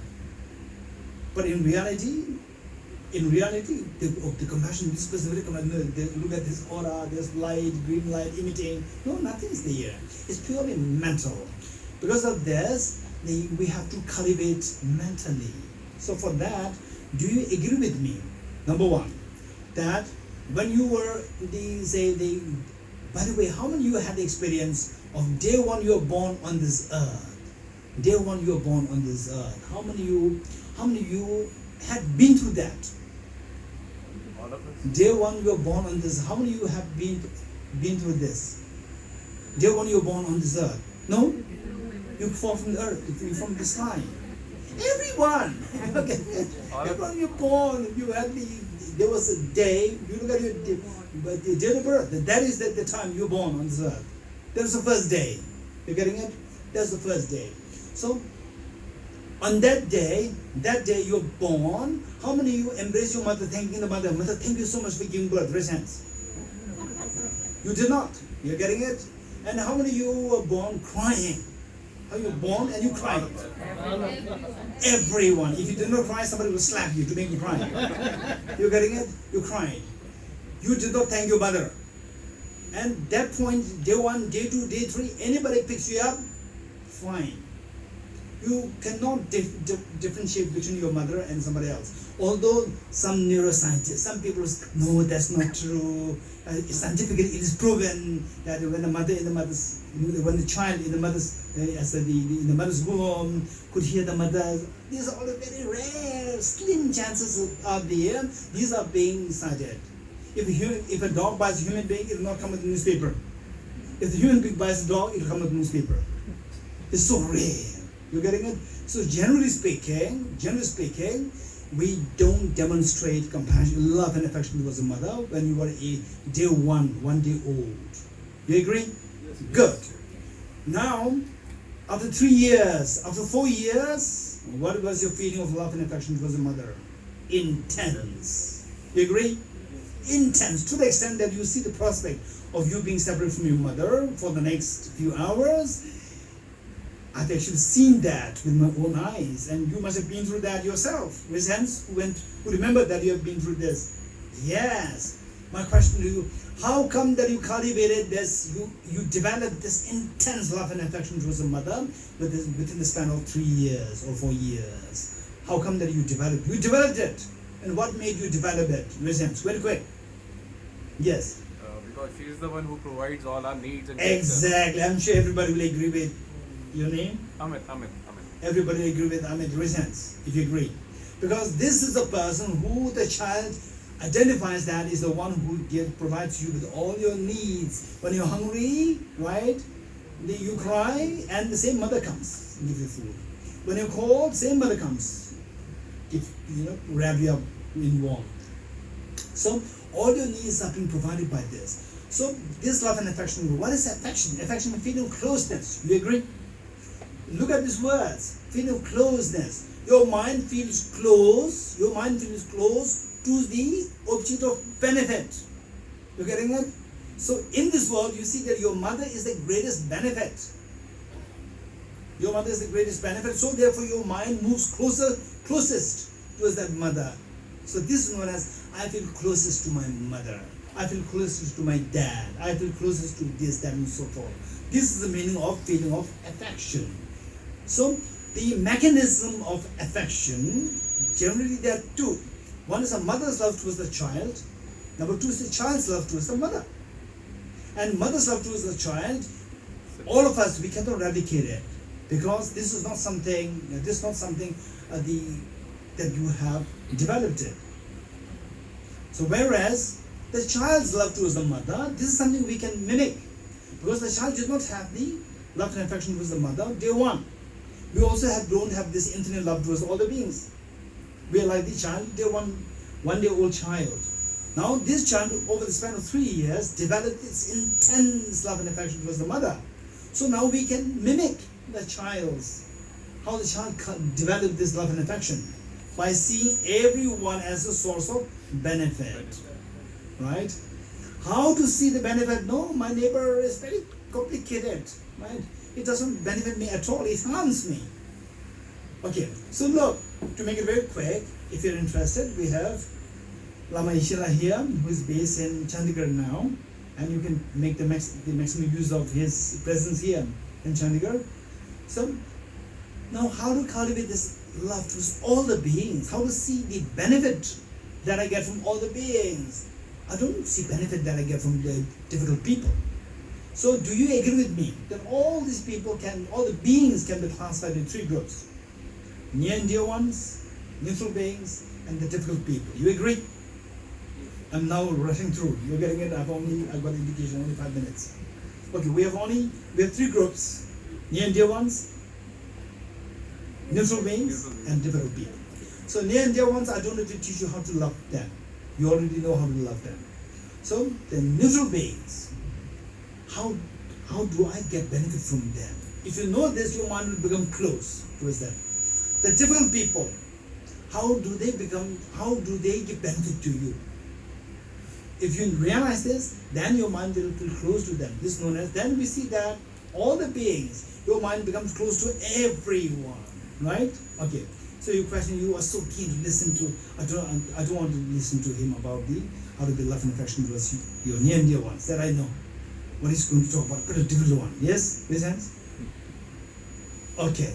But in reality, the compassion, this person very look at this aura, this light, green light emitting. No, nothing is there. It's purely mental. Because of this, we have to cultivate mentally. So for that, do you agree with me? Number one, that when you were by the way, how many of you had the experience of day one you were born on this earth? Day one you were born on this earth. How many of you had been through that? All of us. Day one you were born on this. How many of you have been through this? Day one you were born on this earth. No? You fall from the earth. You from the sky. Everyone. Okay. Everyone you're born. You had there was a day. You look at your date of birth. That is the time you're born on this earth. That was the first day. You're getting it? That's the first day. So on that day you're born. How many of you embrace your mother, thanking the mother? Mother, thank you so much for giving birth. Raise hands. You did not. You're getting it? And how many of you were born crying? How you were born and you cried? Everyone. If you did not cry, somebody will slap you to make you cry. You're getting it? You cried. You did not thank your mother. And that point, day one, day two, day three, anybody picks you up, fine. You cannot differentiate between your mother and somebody else. Although some neuroscientists, some people say, no, that's not true. Scientifically, it is proven that when the child in the mother's womb could hear the mother, these are all very rare, slim chances out there. These are being cited. If a dog bites a human being, it will not come with the newspaper. If the human being bites a dog, it will come with the newspaper. It's so rare. You're getting it? So generally speaking, we don't demonstrate compassion, love and affection towards the mother when you were day one day old. You agree? Yes. Good. Now, after 3 years, after 4 years, What was your feeling of love and affection towards your mother? Intense. You agree? Intense, to the extent that you see the prospect of you being separate from your mother for the next few hours. I've actually seen that with my own eyes, and you must have been through that yourself. Raise hands who remember that you have been through this. Yes. My question to you, how come that you cultivated this, you developed this intense love and affection towards your mother within the span of 3 years or 4 years? How come that you developed? You developed it. And what made you develop it? Raise hands, very quick. Yes. Because she is the one who provides all our needs and Exactly. I'm sure everybody will agree with your name. Amit. Everybody will agree with Amit. Raise hands if you agree. Because this is the person who the child identifies that is the one who provides you with all your needs. When you're hungry, right? You cry, and the same mother comes and gives you food. When you're cold, same mother comes, wrap you up in warm. So all your needs are being provided by this. So this love and affection. What is affection? Affection is feeling of closeness. You agree? Look at these words. Feeling of closeness. Your mind feels close. Your mind feels close to the object of benefit. You getting it? So in this world, you see that your mother is the greatest benefit. Your mother is the greatest benefit. So therefore, your mind moves closest towards that mother. So this is known as I feel closest to my mother. I feel closest to my dad. I feel closest to this, that, and so forth. This is the meaning of feeling of affection. So the mechanism of affection, generally there are two. One is a mother's love towards the child. Number two is the child's love towards the mother. And mother's love towards the child, all of us, we cannot replicate it, because this is not something that you have developed it. So whereas the child's love towards the mother, this is something we can mimic, because the child did not have the love and affection towards the mother day one. We also don't have this infinite love towards all the beings. We are like the child, day one day old child. Now this child, over the span of 3 years, developed its intense love and affection towards the mother. So now we can mimic how the child developed this love and affection by seeing everyone as a source of benefit. Right? How to see the benefit? No, my neighbor is very complicated. Right? It doesn't benefit me at all, it harms me. Okay, so look, to make it very quick, if you're interested, we have Lama Ishila here, who is based in Chandigarh now, and you can make the maximum use of his presence here in Chandigarh. So, now how to cultivate this love towards all the beings? How to see the benefit that I get from all the beings? I don't see benefit that I get from the difficult people. So, do you agree with me that all the beings can be classified in 3 groups? Near and dear ones, neutral beings, and the difficult people. You agree? I'm now rushing through. You're getting it? I've got indication, only 5 minutes. Okay, we have 3 groups. Near and dear ones, neutral beings, and difficult people. So near and dear ones, I don't need to teach you how to love them. You already know how to love them. So the neutral beings, how do I get benefit from them? If you know this, your mind will become close towards them. The difficult people, how do they give benefit to you? If you realize this, then your mind will feel close to them. This is known as, then we see that all the beings, your mind becomes close to everyone, right? Okay, so your question, you are so keen to listen to, I don't want to listen to him about how to build love and affection towards your near and dear ones, that I know. What he's going to talk about, but a difficult one. Yes? Raise hands? Okay,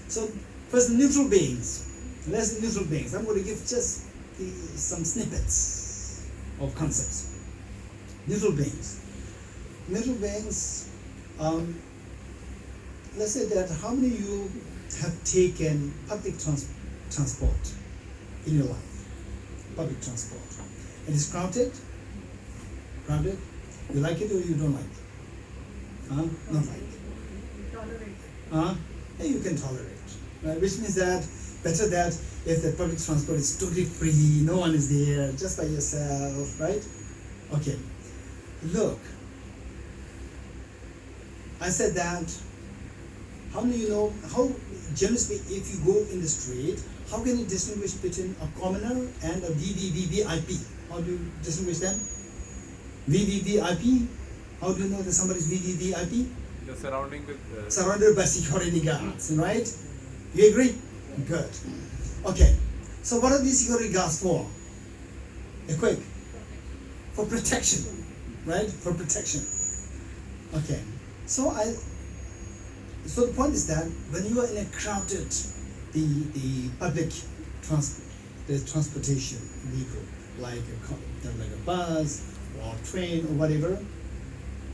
so first, neutral beings. Let's say neutral beings. I'm going to give just some snippets of concepts. Neutral beings. Neutral beings, let's say that how many of you have taken public transport in your life? Public transport. It is crowded? Crowded? You like it or you don't like it? Not like it. Tolerate. You can tolerate. Right? Which means that better that if the public transport is totally free, no one is there, just by yourself, right? Okay. Look, I said that How do you know, how, generally speaking, if you go in the street, how can you distinguish between a commoner and a VVVIP? How do you distinguish them? VVVIP? How do you know that somebody is VVVIP? The surrounding with Surrounded by security guards, right? You agree? Good. Okay. So what are these security guards for? Quick. For protection, right? For protection. Okay. So the point is that when you are in a crowded, the public transport, the transportation vehicle, like a bus or train or whatever,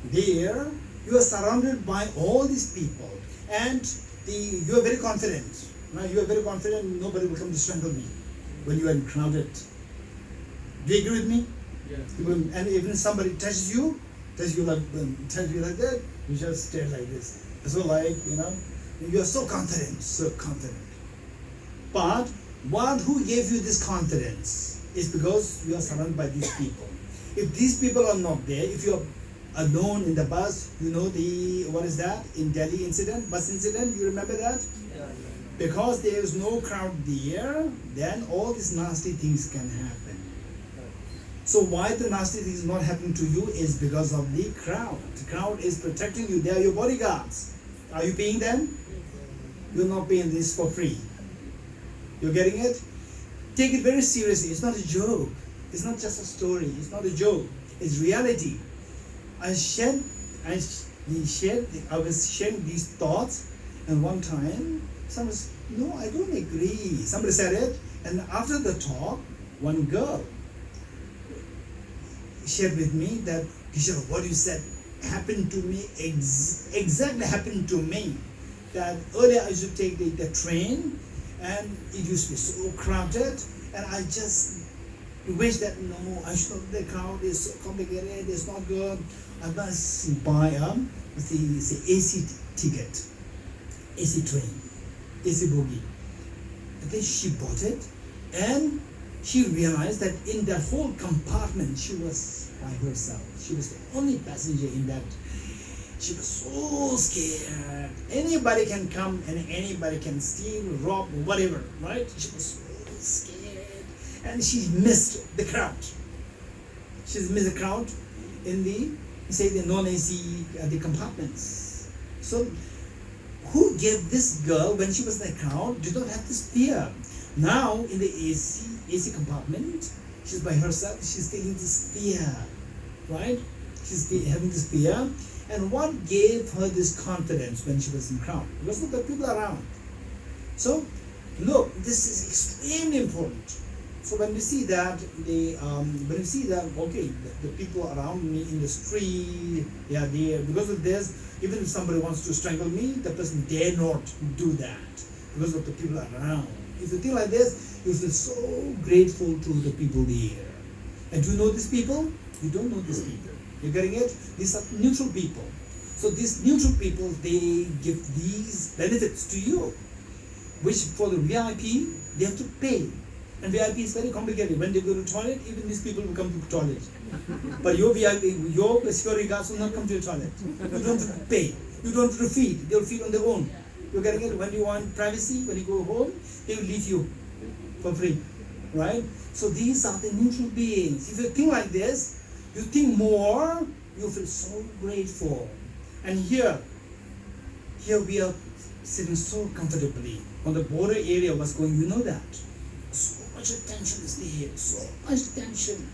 there you are surrounded by all these people, and you are very confident. Right? You are very confident nobody will come to strangle me when you are crowded. Do you agree with me? Yes. And even somebody touches you like that, you just stare like this. So you are so confident, so confident. But who gave you this confidence is because you are surrounded by these people. If these people are not there, if you are alone in the bus, you know what is that? In Delhi incident, bus incident, you remember that? Because there is no crowd there, then all these nasty things can happen. So why the nasty things not happening to you is because of the crowd. The crowd is protecting you. They are your bodyguards. Are you paying them? You're not paying this for free. You're getting it? Take it very seriously. It's not a joke. It's not just a story. It's not a joke. It's reality. I was sharing these thoughts, and one time someone said, "No, I don't agree." Somebody said it, and after the talk, one girl shared with me that, "Geshe, what you said happened to me, exactly happened to me. That earlier I used to take the train, and it used to be so crowded, and I just wish that no, I should not, the crowd is so complicated, it's not good. I must buy the AC ticket, AC train, AC bogie." And then she bought it, and she realized that in that whole compartment she was by herself. She was the only passenger in that. She was so scared. Anybody can come and anybody can steal, rob, whatever, right? She was so scared, and she missed the crowd. She missed the crowd in the non-AC the compartments. So who gave this girl, when she was in the crowd, did not have this fear? Now in the AC compartment, she's by herself. She's feeling this fear, right? She's having this fear. And what gave her this confidence when she was in crowd? Because look at people around. So look, this is extremely important. So when we see that okay, the people around me in the street, they are there because of this. Even if somebody wants to strangle me, the person dare not do that because of the people around. If you think like this, you feel so grateful to the people there. And do you know these people? You don't know these people. You're getting it? These are neutral people. So these neutral people, they give these benefits to you, which for the VIP, they have to pay. And VIP is very complicated. When they go to the toilet, even these people will come to the toilet. But your VIP, your security guards will not come to your toilet. You don't have to pay. You don't have to feed. They'll feed on their own. You're getting it? When you want privacy, when you go home, they will leave you for free. Right? So these are the neutral beings. If you think like this, you think more, you feel so grateful. And here we are sitting so comfortably. On the border area, what's going, you know that. So much tension is there, so much tension.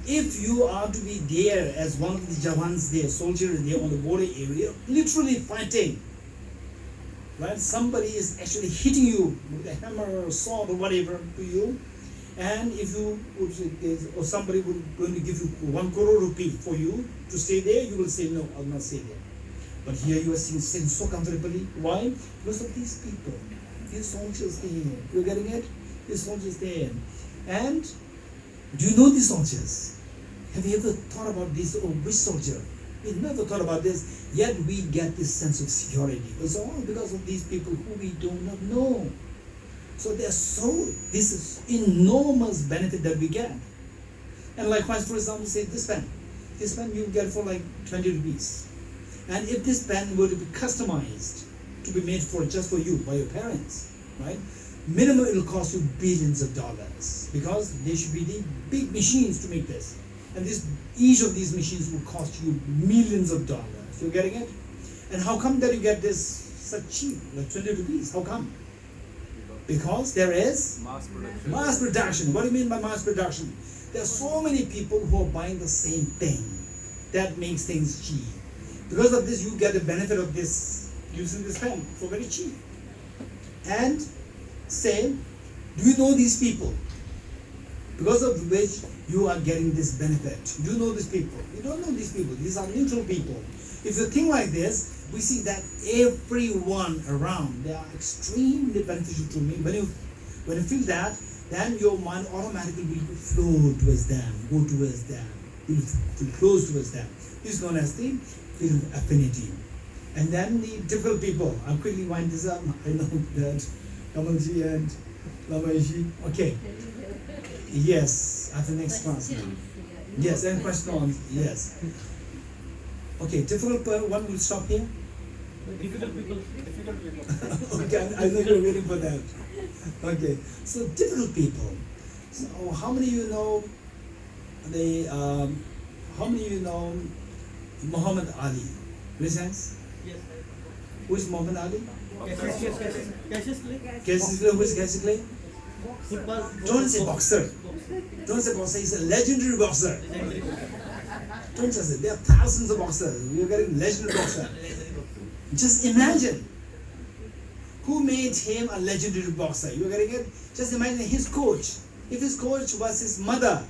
If you are to be there as one of the Jawans there, soldiers there on the border area, literally fighting, right? Somebody is actually hitting you with a hammer or sword or whatever to you, and if you or somebody would going to give you 1 crore rupee for you to stay there, you will say no, I'll not stay there. But here you are sitting so comfortably. Why? Because of these people, these soldiers there. You're getting it? These soldiers there. And do you know these soldiers? Have you ever thought about this? Oh, which soldier? We never thought about this. Yet we get this sense of security. It's all because of these people who we do not know. So this is enormous benefit that we get. And likewise, for example, say this pen. This pen you get for like 20 rupees. And if this pen were to be customized to be made for just for you by your parents, right? Minimum it will cost you billions of dollars because there should be the big machines to make this, and each of these machines will cost you millions of dollars. You're getting it? And how come that you get this such cheap, like 20 rupees? How come? Because there is Mass production. mass production. What do you mean by mass production? There are so many people who are buying the same thing. That makes things cheap. Because of this, you get the benefit of this using this pen for very cheap. And say, do you know these people? Because of which you are getting this benefit. Do you know these people? You don't know these people. These are neutral people. If you think like this, we see that everyone around, they are extremely beneficial to me. When you feel that, then your mind automatically will flow towards them, go towards them, will feel close towards them. This is known as the feeling of affinity. And then the difficult people, I'll quickly wind this up. I know that Kamalji and Lamaji. Okay. Yes, at the next class now. Yes, and questions. Yes. Okay, difficult one will stop here. Difficult people. Okay, I know you're waiting for that. Okay, so difficult people. So how many of you know how many of you know Muhammad Ali? Raise hands. Yes. Who is Muhammad Ali? Cassius Clay. Cassius Clay. Who is Cassius Clay? Football. Don't say boxer. Don't say boxer. He's a legendary boxer. Don't just say there are thousands of boxers. We are getting legendary boxer. Just imagine who made him a legendary boxer. You're getting it? Just imagine his coach. If his coach was his mother,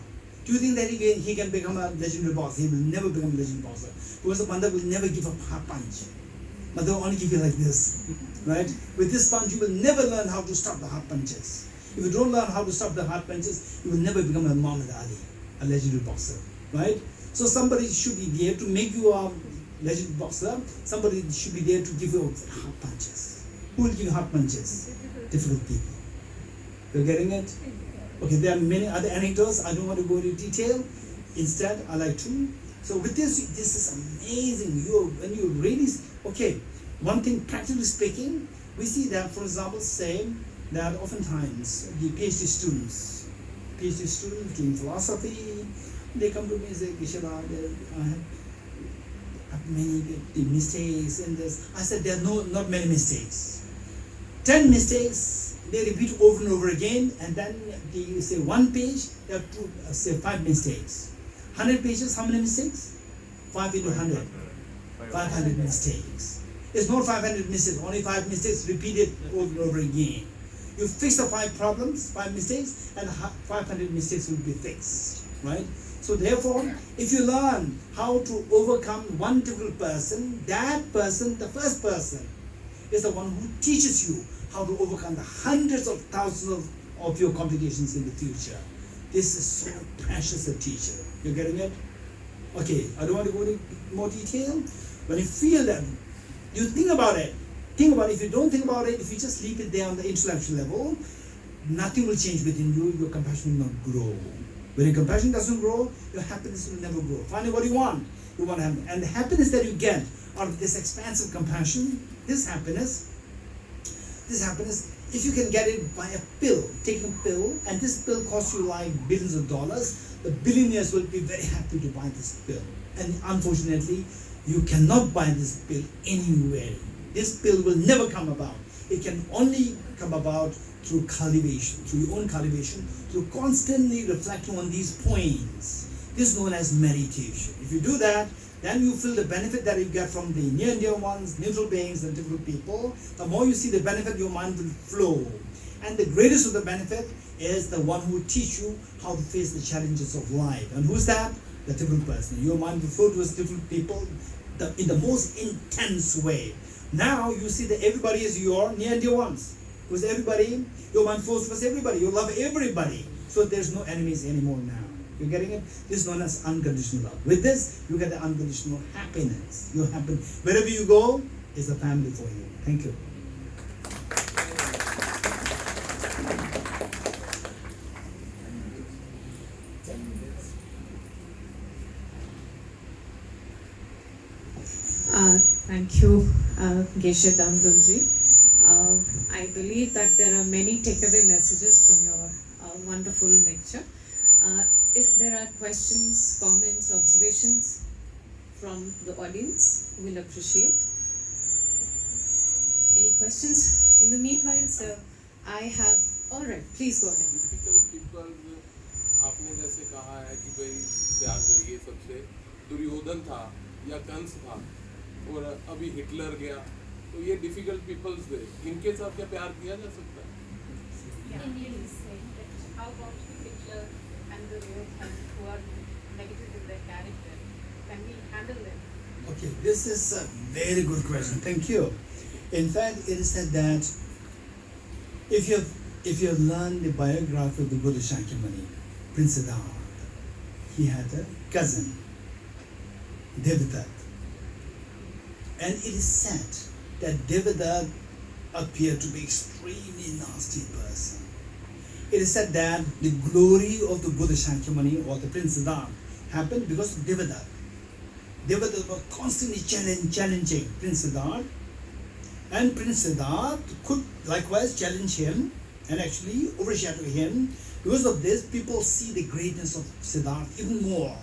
do you think that he can become a legendary boxer? He will never become a legendary boxer because the mother will never give a half punch. Mother will only give you like this, right? With this punch, you will never learn how to stop the hard punches. If you don't learn how to stop the hard punches, you will never become a Muhammad Ali, a legendary boxer, right? So somebody should be there to make you a legendary boxer. Somebody should be there to give you hard punches. Who will give you hard punches? Difficult people. You're getting it? Okay, there are many other anecdotes. I don't want to go into detail. Instead, I like to. So with this is amazing. When you really, okay, one thing practically speaking, we see that, for example, say that oftentimes the PhD students doing philosophy, they come to me and say, Geshe, I have many mistakes in this. I said, there are not many mistakes. 10 mistakes, they repeat over and over again, and then they say 1 page, they have to say 5 mistakes. 100 pages, how many mistakes? 5 into 100. 500 mistakes. It's not 500 mistakes, only 5 mistakes repeated over and over again. You fix the 5 problems, 5 mistakes, and 500 mistakes will be fixed, right? So therefore, if you learn how to overcome one difficult person, that person, the first person, is the one who teaches you how to overcome the hundreds of thousands of your complications in the future. This is so precious a teacher. You're getting it? Okay, I don't want to go into more detail. When you feel that, you think about it. Think about it. If you don't think about it, if you just leave it there on the intellectual level, nothing will change within you. Your compassion will not grow. When your compassion doesn't grow, your happiness will never grow. Finally, what do you want? You want happiness. And the happiness that you get out of this expansive compassion, this happiness, if you can get it by a pill, take a pill, and this pill costs you like billions of dollars, the billionaires will be very happy to buy this pill. And unfortunately, you cannot buy this pill anywhere. This pill will never come about. It can only come about through cultivation, through your own cultivation, through constantly reflecting on these points. This is known as meditation. If you do that, then you feel the benefit that you get from the near and dear ones, neutral beings, and different people. The more you see the benefit, your mind will flow. And the greatest of the benefit is the one who will teach you how to face the challenges of life. And who's that? The different person. Your mind will flow towards different people in the most intense way. Now you see that everybody is your near and dear ones. Because everybody, your mind flows towards everybody. You love everybody. So there's no enemies anymore now. You're getting it? This is known as unconditional love. With this, you get the unconditional happiness. You're happy. Wherever you go, is a family for you. Thank you. Thank you. Geshe Damdul. I believe that there are many takeaway messages from your wonderful lecture. If there are questions, comments, observations from the audience, we'll appreciate. Any questions? In the meanwhile, sir, I have. All right, please go ahead. Difficult people, आपने जैसे कहा है कि भाई प्यार करिए सबसे, दुर्योधन था या कंस था और अभी हिटलर गया, तो ये डिफिकल्ट पीपल्स थे, इनके साथ क्या प्यार किया जा सकता है? Indian is saying that how about Hitler and the Duryodhan who are negative in their character? Can we handle them? Okay, this is a very good question. Thank you. In fact, it is said that if you have learned the biography of the Buddha Shakyamuni, Prince Siddhartha, he had a cousin, Devadatta. And it is said that Devadatta appeared to be extremely nasty person. It is said that the glory of the Buddha Shakyamuni or the Prince Siddhartha happened because of Devadatta. Devadatta was constantly challenging Prince Siddhartha, and Prince Siddhartha could likewise challenge him and actually overshadow him. Because of this, people see the greatness of Siddhartha even more.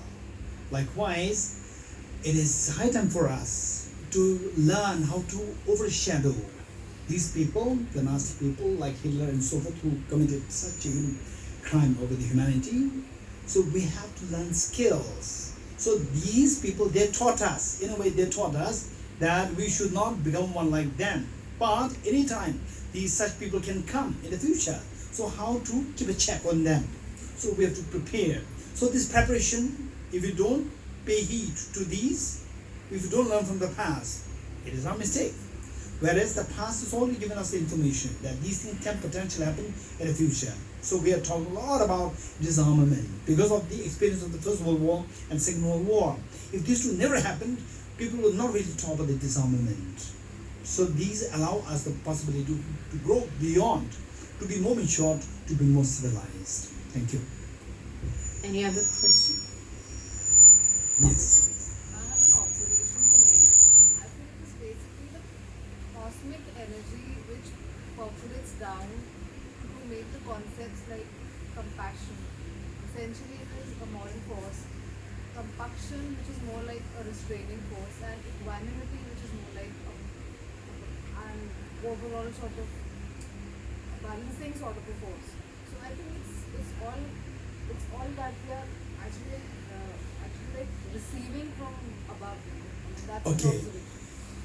Likewise, it is high time for us to learn how to overshadow these people, the nasty people like Hitler and so forth, who committed such a crime over the humanity. So we have to learn skills. So these people, they taught us, in a way they taught us that we should not become one like them. But anytime these such people can come in the future. So how to keep a check on them? So we have to prepare. So this preparation, if you don't pay heed to these, if you don't learn from the past, it is our mistake. Whereas the past has already given us the information that these things can potentially happen in the future. So we are talking a lot about disarmament because of the experience of the First World War and Second World War. If these two never happened, people will not really talk about the disarmament. So these allow us the possibility to grow beyond, to be more mature, to be more civilized. Thank you. Any other question? Yes. I have an observation to make. I think it is basically the cosmic energy which percolates down to make the concepts like compassion. Essentially, it is a moral force. Compassion, which is more like a restraining force, and equanimity, which is more like an overall sort of balancing sort of a force. So I think it's all that we are actually like receiving from above. That's Okay. the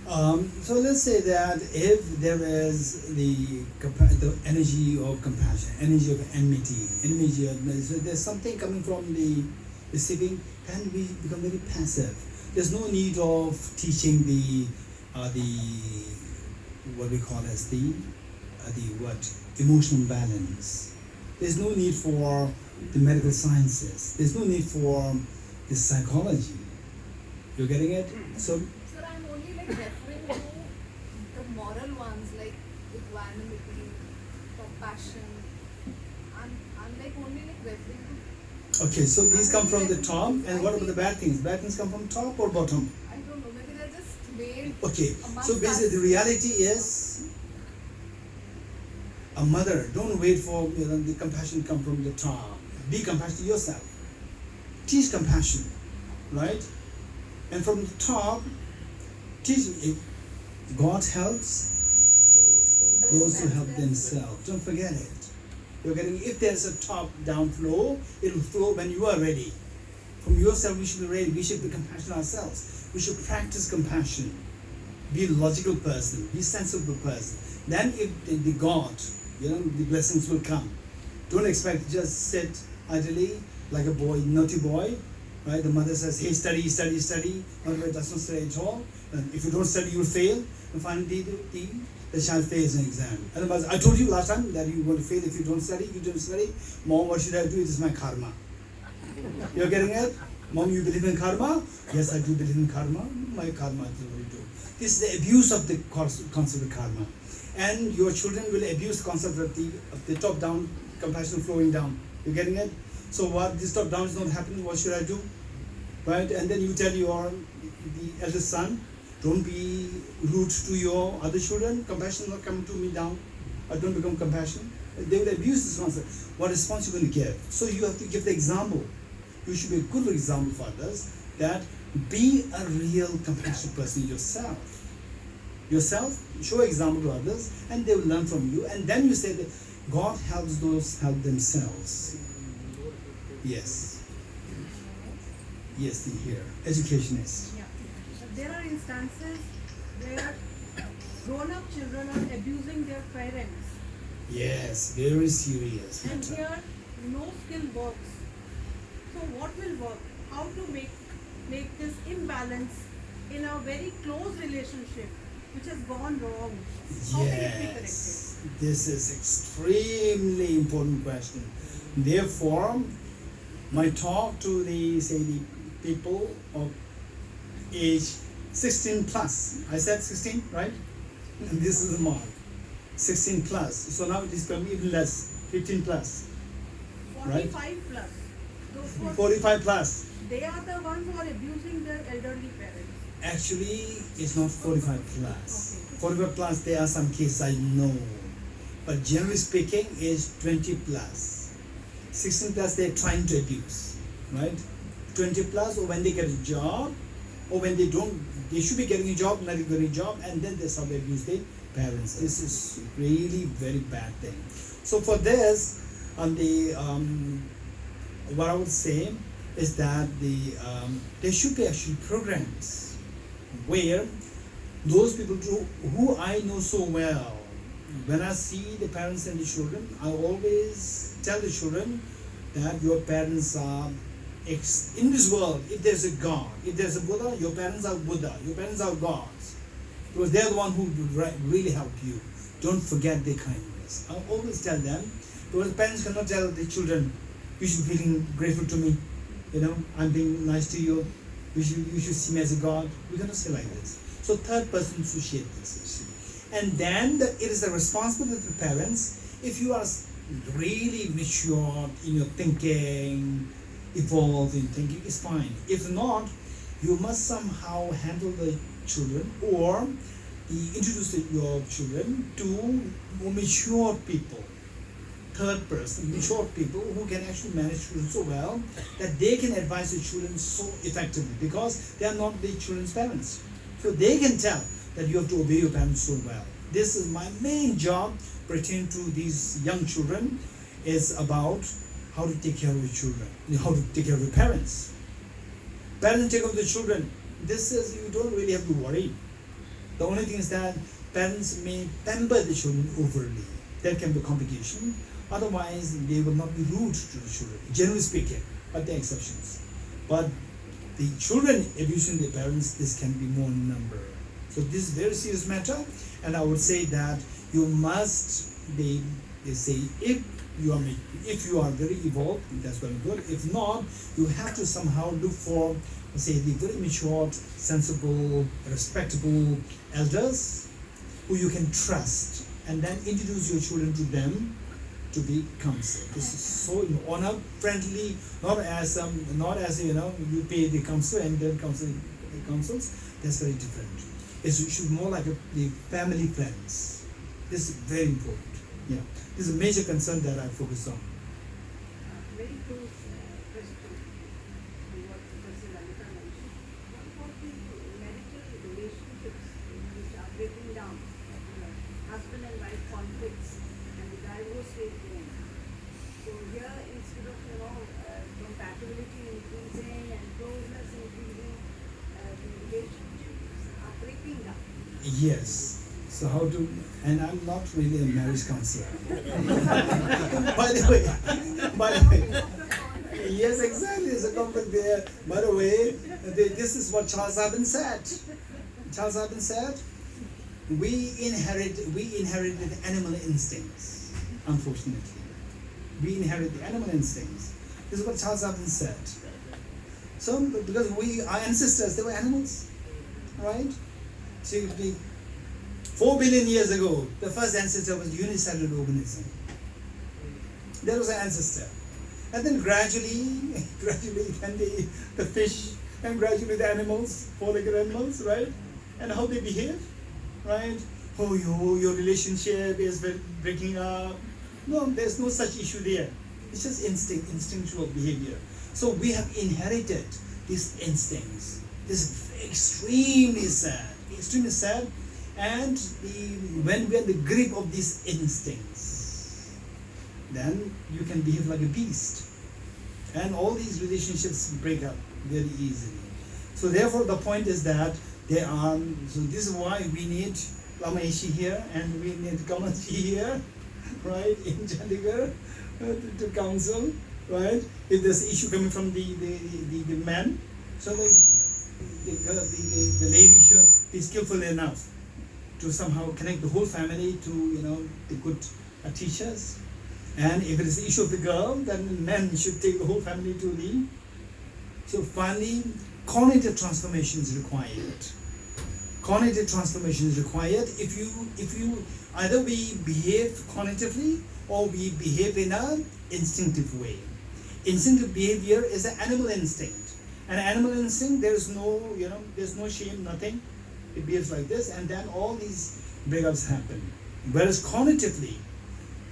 observation. So let's say that if there is the energy of compassion, energy of enmity, so there's something coming from the receiving, then we become very passive. There's no need of teaching the what we call as the emotional balance. There's no need for the medical sciences. There's no need for the psychology. You're getting it? So Sir, I'm only like referring to the moral ones like equanimity, compassion. I'm like only like referring to. okay, so these come from the top, and what about the bad things? Bad things come from top or bottom? I don't know, maybe they're just made. Okay, amongst so basically us. the reality is a mother, don't wait for the compassion come from the top. Be compassionate yourself. Teach compassion, right? And from the top, teach if God helps those who help themselves. Don't forget it. You're getting, if there's a top-down flow, it will flow when you are ready. From yourself, we should be ready. We should be compassionate ourselves. We should practice compassion. Be a logical person. Be a sensible person. Then if the God, the blessings will come. Don't expect just sit idly like a boy, naughty boy, right? The mother says, hey, study, study, study. Mother does not study at all. And if you don't study, you will fail. And finally, the child fails an exam. And the mother, I told you last time that you're going to fail if you don't study. You don't study. Mom, what should I do? It is my karma. You're getting it? Mom, you believe in karma? Yes, I do believe in karma. My karma is what I do. This is the abuse of the concept of karma. And your children will abuse the concept of the top-down compassion flowing down. You're getting it? So what this top-down is not happening, what should I do? Right? And then you tell the eldest son, Don't be rude to your other children. Compassion will not come to me down. Or don't become compassion. They will abuse this concept. What response you going to give? So you have to give the example. You should be a good example for others. That be a real compassionate person yourself. Show example to others, and they will learn from you. And then you say that God helps those help themselves. Yes. Yes, they hear. Educationist. Yeah. There are instances where grown-up children are abusing their parents, Yes, very serious and matter. here no skill works. So what will work? How to make this imbalance in a very close relationship which has gone wrong? How can it be corrected? Yes, this is extremely important question. Therefore, my talk to the people of age 16 plus. I said 16, right? And this is the mark. 16 plus. So now it is becoming even less. 15 plus. 45 Right. plus. Those who are- 45 plus. They are the ones who are abusing their elderly parents. Actually, it's not 45 plus. Okay. 45 plus, there are some cases I know. But generally speaking, is 20 plus. 16 plus, they're trying to abuse. Right? 20 plus, or when they get a job, or when they don't, they should be getting a job, not getting a job, and then they start to abuse their parents. This is really very bad thing. So for this, on the what I would say is that there should be actually programs where those people who I know so well, when I see the parents and the children, I always tell the children that your parents are in this world. If there's a God, if there's a Buddha, your parents are Buddha, your parents are gods, because they're the one who will really help you. Don't forget their kindness. I always tell them, because parents cannot tell the children, you should be feeling grateful to me, I'm being nice to you, you should see me as a God. We cannot say like this. So third person should shape this. And then it is the responsibility of the parents. If you are really mature in your thinking, evolved in thinking, it's fine. If not, you must somehow handle the children or introduce your children to more mature people. Third person, mature people who can actually manage children so well that they can advise the children so effectively, because they are not the children's parents. So they can tell that you have to obey your parents so well. This is my main job pertaining to these young children, is about how to take care of your children, how to take care of your parents. Parents take care of the children. This is, you don't really have to worry. The only thing is that parents may pamper the children overly. That can be a complication. Otherwise, they will not be rude to the children, generally speaking, but there are exceptions. But the children abusing their parents, this can be more in number. So this is a very serious matter, and I would say that you must, they say, if you are very evolved, that's very good. If not, you have to somehow look for, say, the very mature, sensible, respectable elders who you can trust, and then introduce your children to them to be counseled. This is so honor friendly, not as you pay the counsel and then counsels. That's very different. It should be more like the family friends. This is very important. Yeah, this is a major concern that I focus on. Very close question to what Professor Lalita mentioned. What about the marital relationships which are breaking down, husband and wife conflicts, and the divorce rate going? So here, instead of compatibility increasing and closeness increasing, the relationships are breaking down. Yes. So how to, and I'm not really a marriage counselor. By the way, yes, exactly, there's a conflict there. By the way, this is what Charles Darwin said. Charles Darwin said, we inherited animal instincts, unfortunately. We inherit the animal instincts. This is what Charles Darwin said. So, because our ancestors, they were animals, right? So it would be 4 billion years ago, the first ancestor was unicellular organism. That was an ancestor. And then gradually, then the fish, and gradually the animals, 4-legged animals, right? and how they behave, right? Oh, your relationship is breaking up. No, there's no such issue there. It's just instinctual behavior. So we have inherited these instincts. This is extremely sad, and when we're in the grip of these instincts, then you can behave like a beast, and all these relationships break up very easily. So therefore, the point is that so this is why we need Lama Ishi here, and we need Kamachi here, right, in Chandigarh, to counsel, right? If there's issue coming from the men, so the lady should be skillful enough to somehow connect the whole family to the good teachers. And if it is the issue of the girl, then the men should take the whole family to the. So finally, cognitive transformation is required. Cognitive transformation is required if you either we behave cognitively or we behave in an instinctive way. Instinctive behavior is an animal instinct. An animal instinct, there's no shame, nothing. It behaves like this, and then all these breakups happen. Whereas cognitively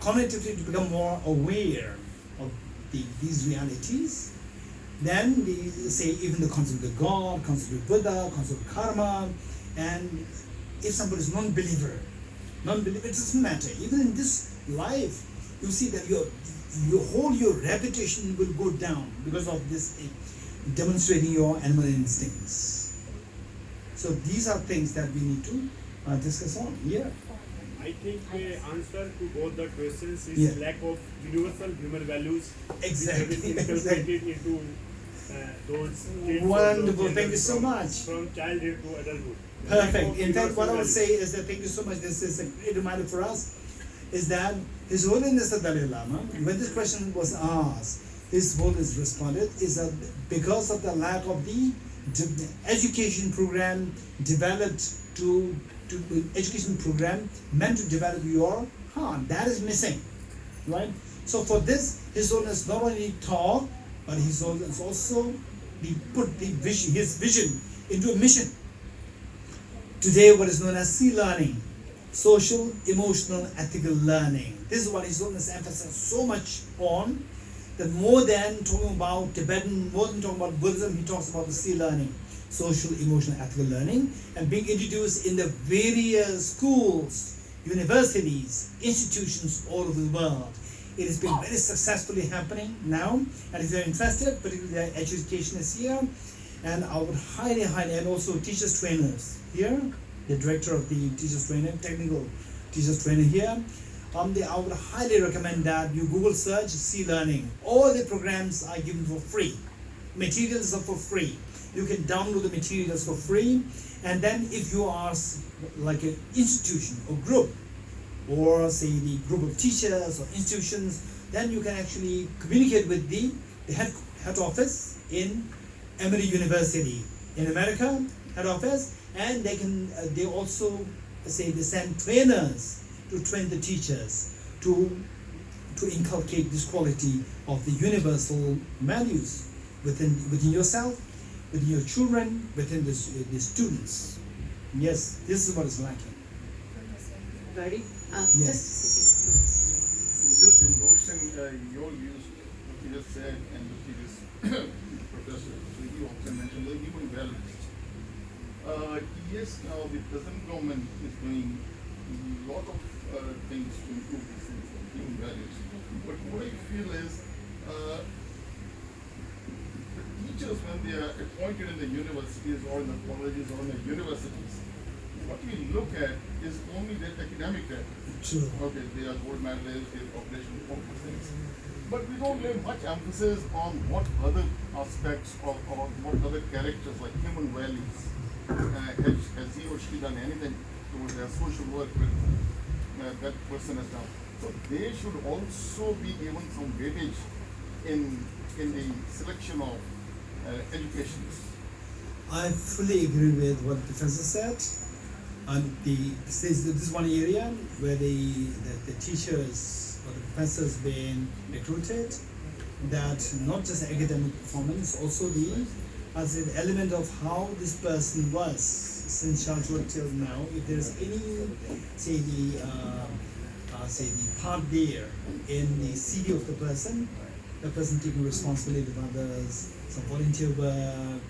to become more aware of these realities, then we say even the concept of God, concept of Buddha, concept of karma, and if somebody is non-believer, it doesn't matter. Even in this life, you see that your reputation will go down because of this demonstrating your animal instincts. So these are things that we need to discuss on here. I think the answer to both the questions is Yeah. lack of universal human values Exactly, which have been exactly. inculcated into those kids or Wonderful, those thank you children so much. from childhood to adulthood. Perfect. In fact, Universal what I would values. say is that thank you so much. This is a great reminder for us. Is that His Holiness the Dalai Lama, when this question was asked, His Holiness responded, is that because of the lack of the education program developed to education program meant to develop your heart, that is missing, right? So for this, His Holiness not only taught, but His Holiness also put his vision into a mission. Today, what is known as C-learning, social, emotional, ethical learning. This is what His Holiness emphasized so much on, that more than talking about Tibetan, more than talking about Buddhism, he talks about the C-learning, social, emotional, ethical learning, and being introduced in the various schools, universities, institutions all over the world. It has been very successfully happening now, and if you're interested, particularly the educationists here, and I would highly, and also teachers trainers here, the director of the teachers trainer, technical teachers trainer here, I would highly recommend that you Google search C-learning. All the programs are given for free. Materials are for free. You can download the materials for free, and then if you are like an institution or group, or say the group of teachers or institutions, then you can actually communicate with the head office in Emory University in America, head office, and they also say they send trainers to train the teachers to inculcate this quality of the universal values within yourself, within your children, within the students. Yes, this is what is lacking. Ready? Yes. Just a second. Just endorsing your views, what you just said, and the previous professor, so you also mentioned the human values. Yes, now the present government is doing a lot of things to improve these things, human values. But what I feel is, the teachers, when they are appointed in the universities or in the colleges or in the universities, what we look at is only their academic record. True. Okay, they are gold medalists, they are population, all these things. But we don't lay much emphasis on what other aspects or what other characters like human values. Has he or she done anything towards their social work with that person has done? So they should also be given some weightage in the selection of education. I fully agree with what the professor said. This is one area where the teachers or the professors being recruited, that not just academic performance, also the element of how this person was since childhood till now, if there's any, say the part there in the CV of the person taking responsibility of others, some volunteer work,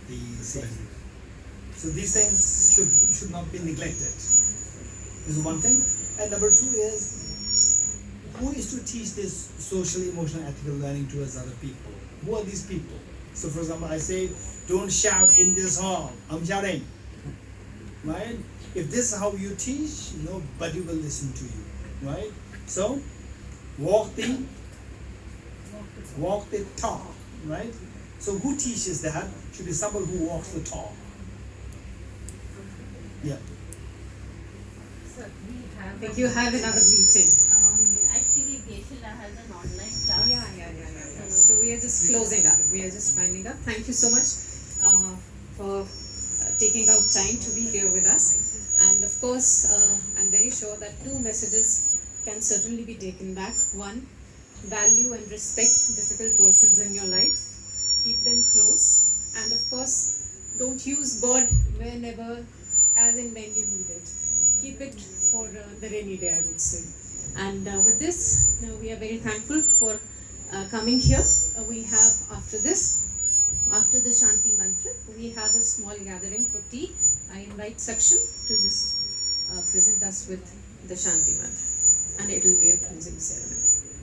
the say. So these things should not be neglected. This is one thing. And number two is, who is to teach this social, emotional, ethical learning towards other people? Who are these people? So for example, I say, don't shout in this hall. I'm shouting. Right? If this is how you teach, nobody will listen to you. Right? So, walk the talk. Right? So who teaches that? Should be somebody who walks the talk. Yeah. Sir, we have. I think you have another meeting. Actually, Geshe has an online class. Yeah. So we are just closing up. We are just winding up. Thank you so much for taking out time to be here with us. And of course, I'm very sure that two messages can certainly be taken back. One, value and respect difficult persons in your life. Keep them close. And of course, don't use God whenever, as and when you need it. Keep it for the rainy day, I would say. And with this, we are very thankful for coming here. We have after the Shanti Mantra, we have a small gathering for tea. I invite Saksham to just present us with the Shanti Mantra, and it will be a closing ceremony.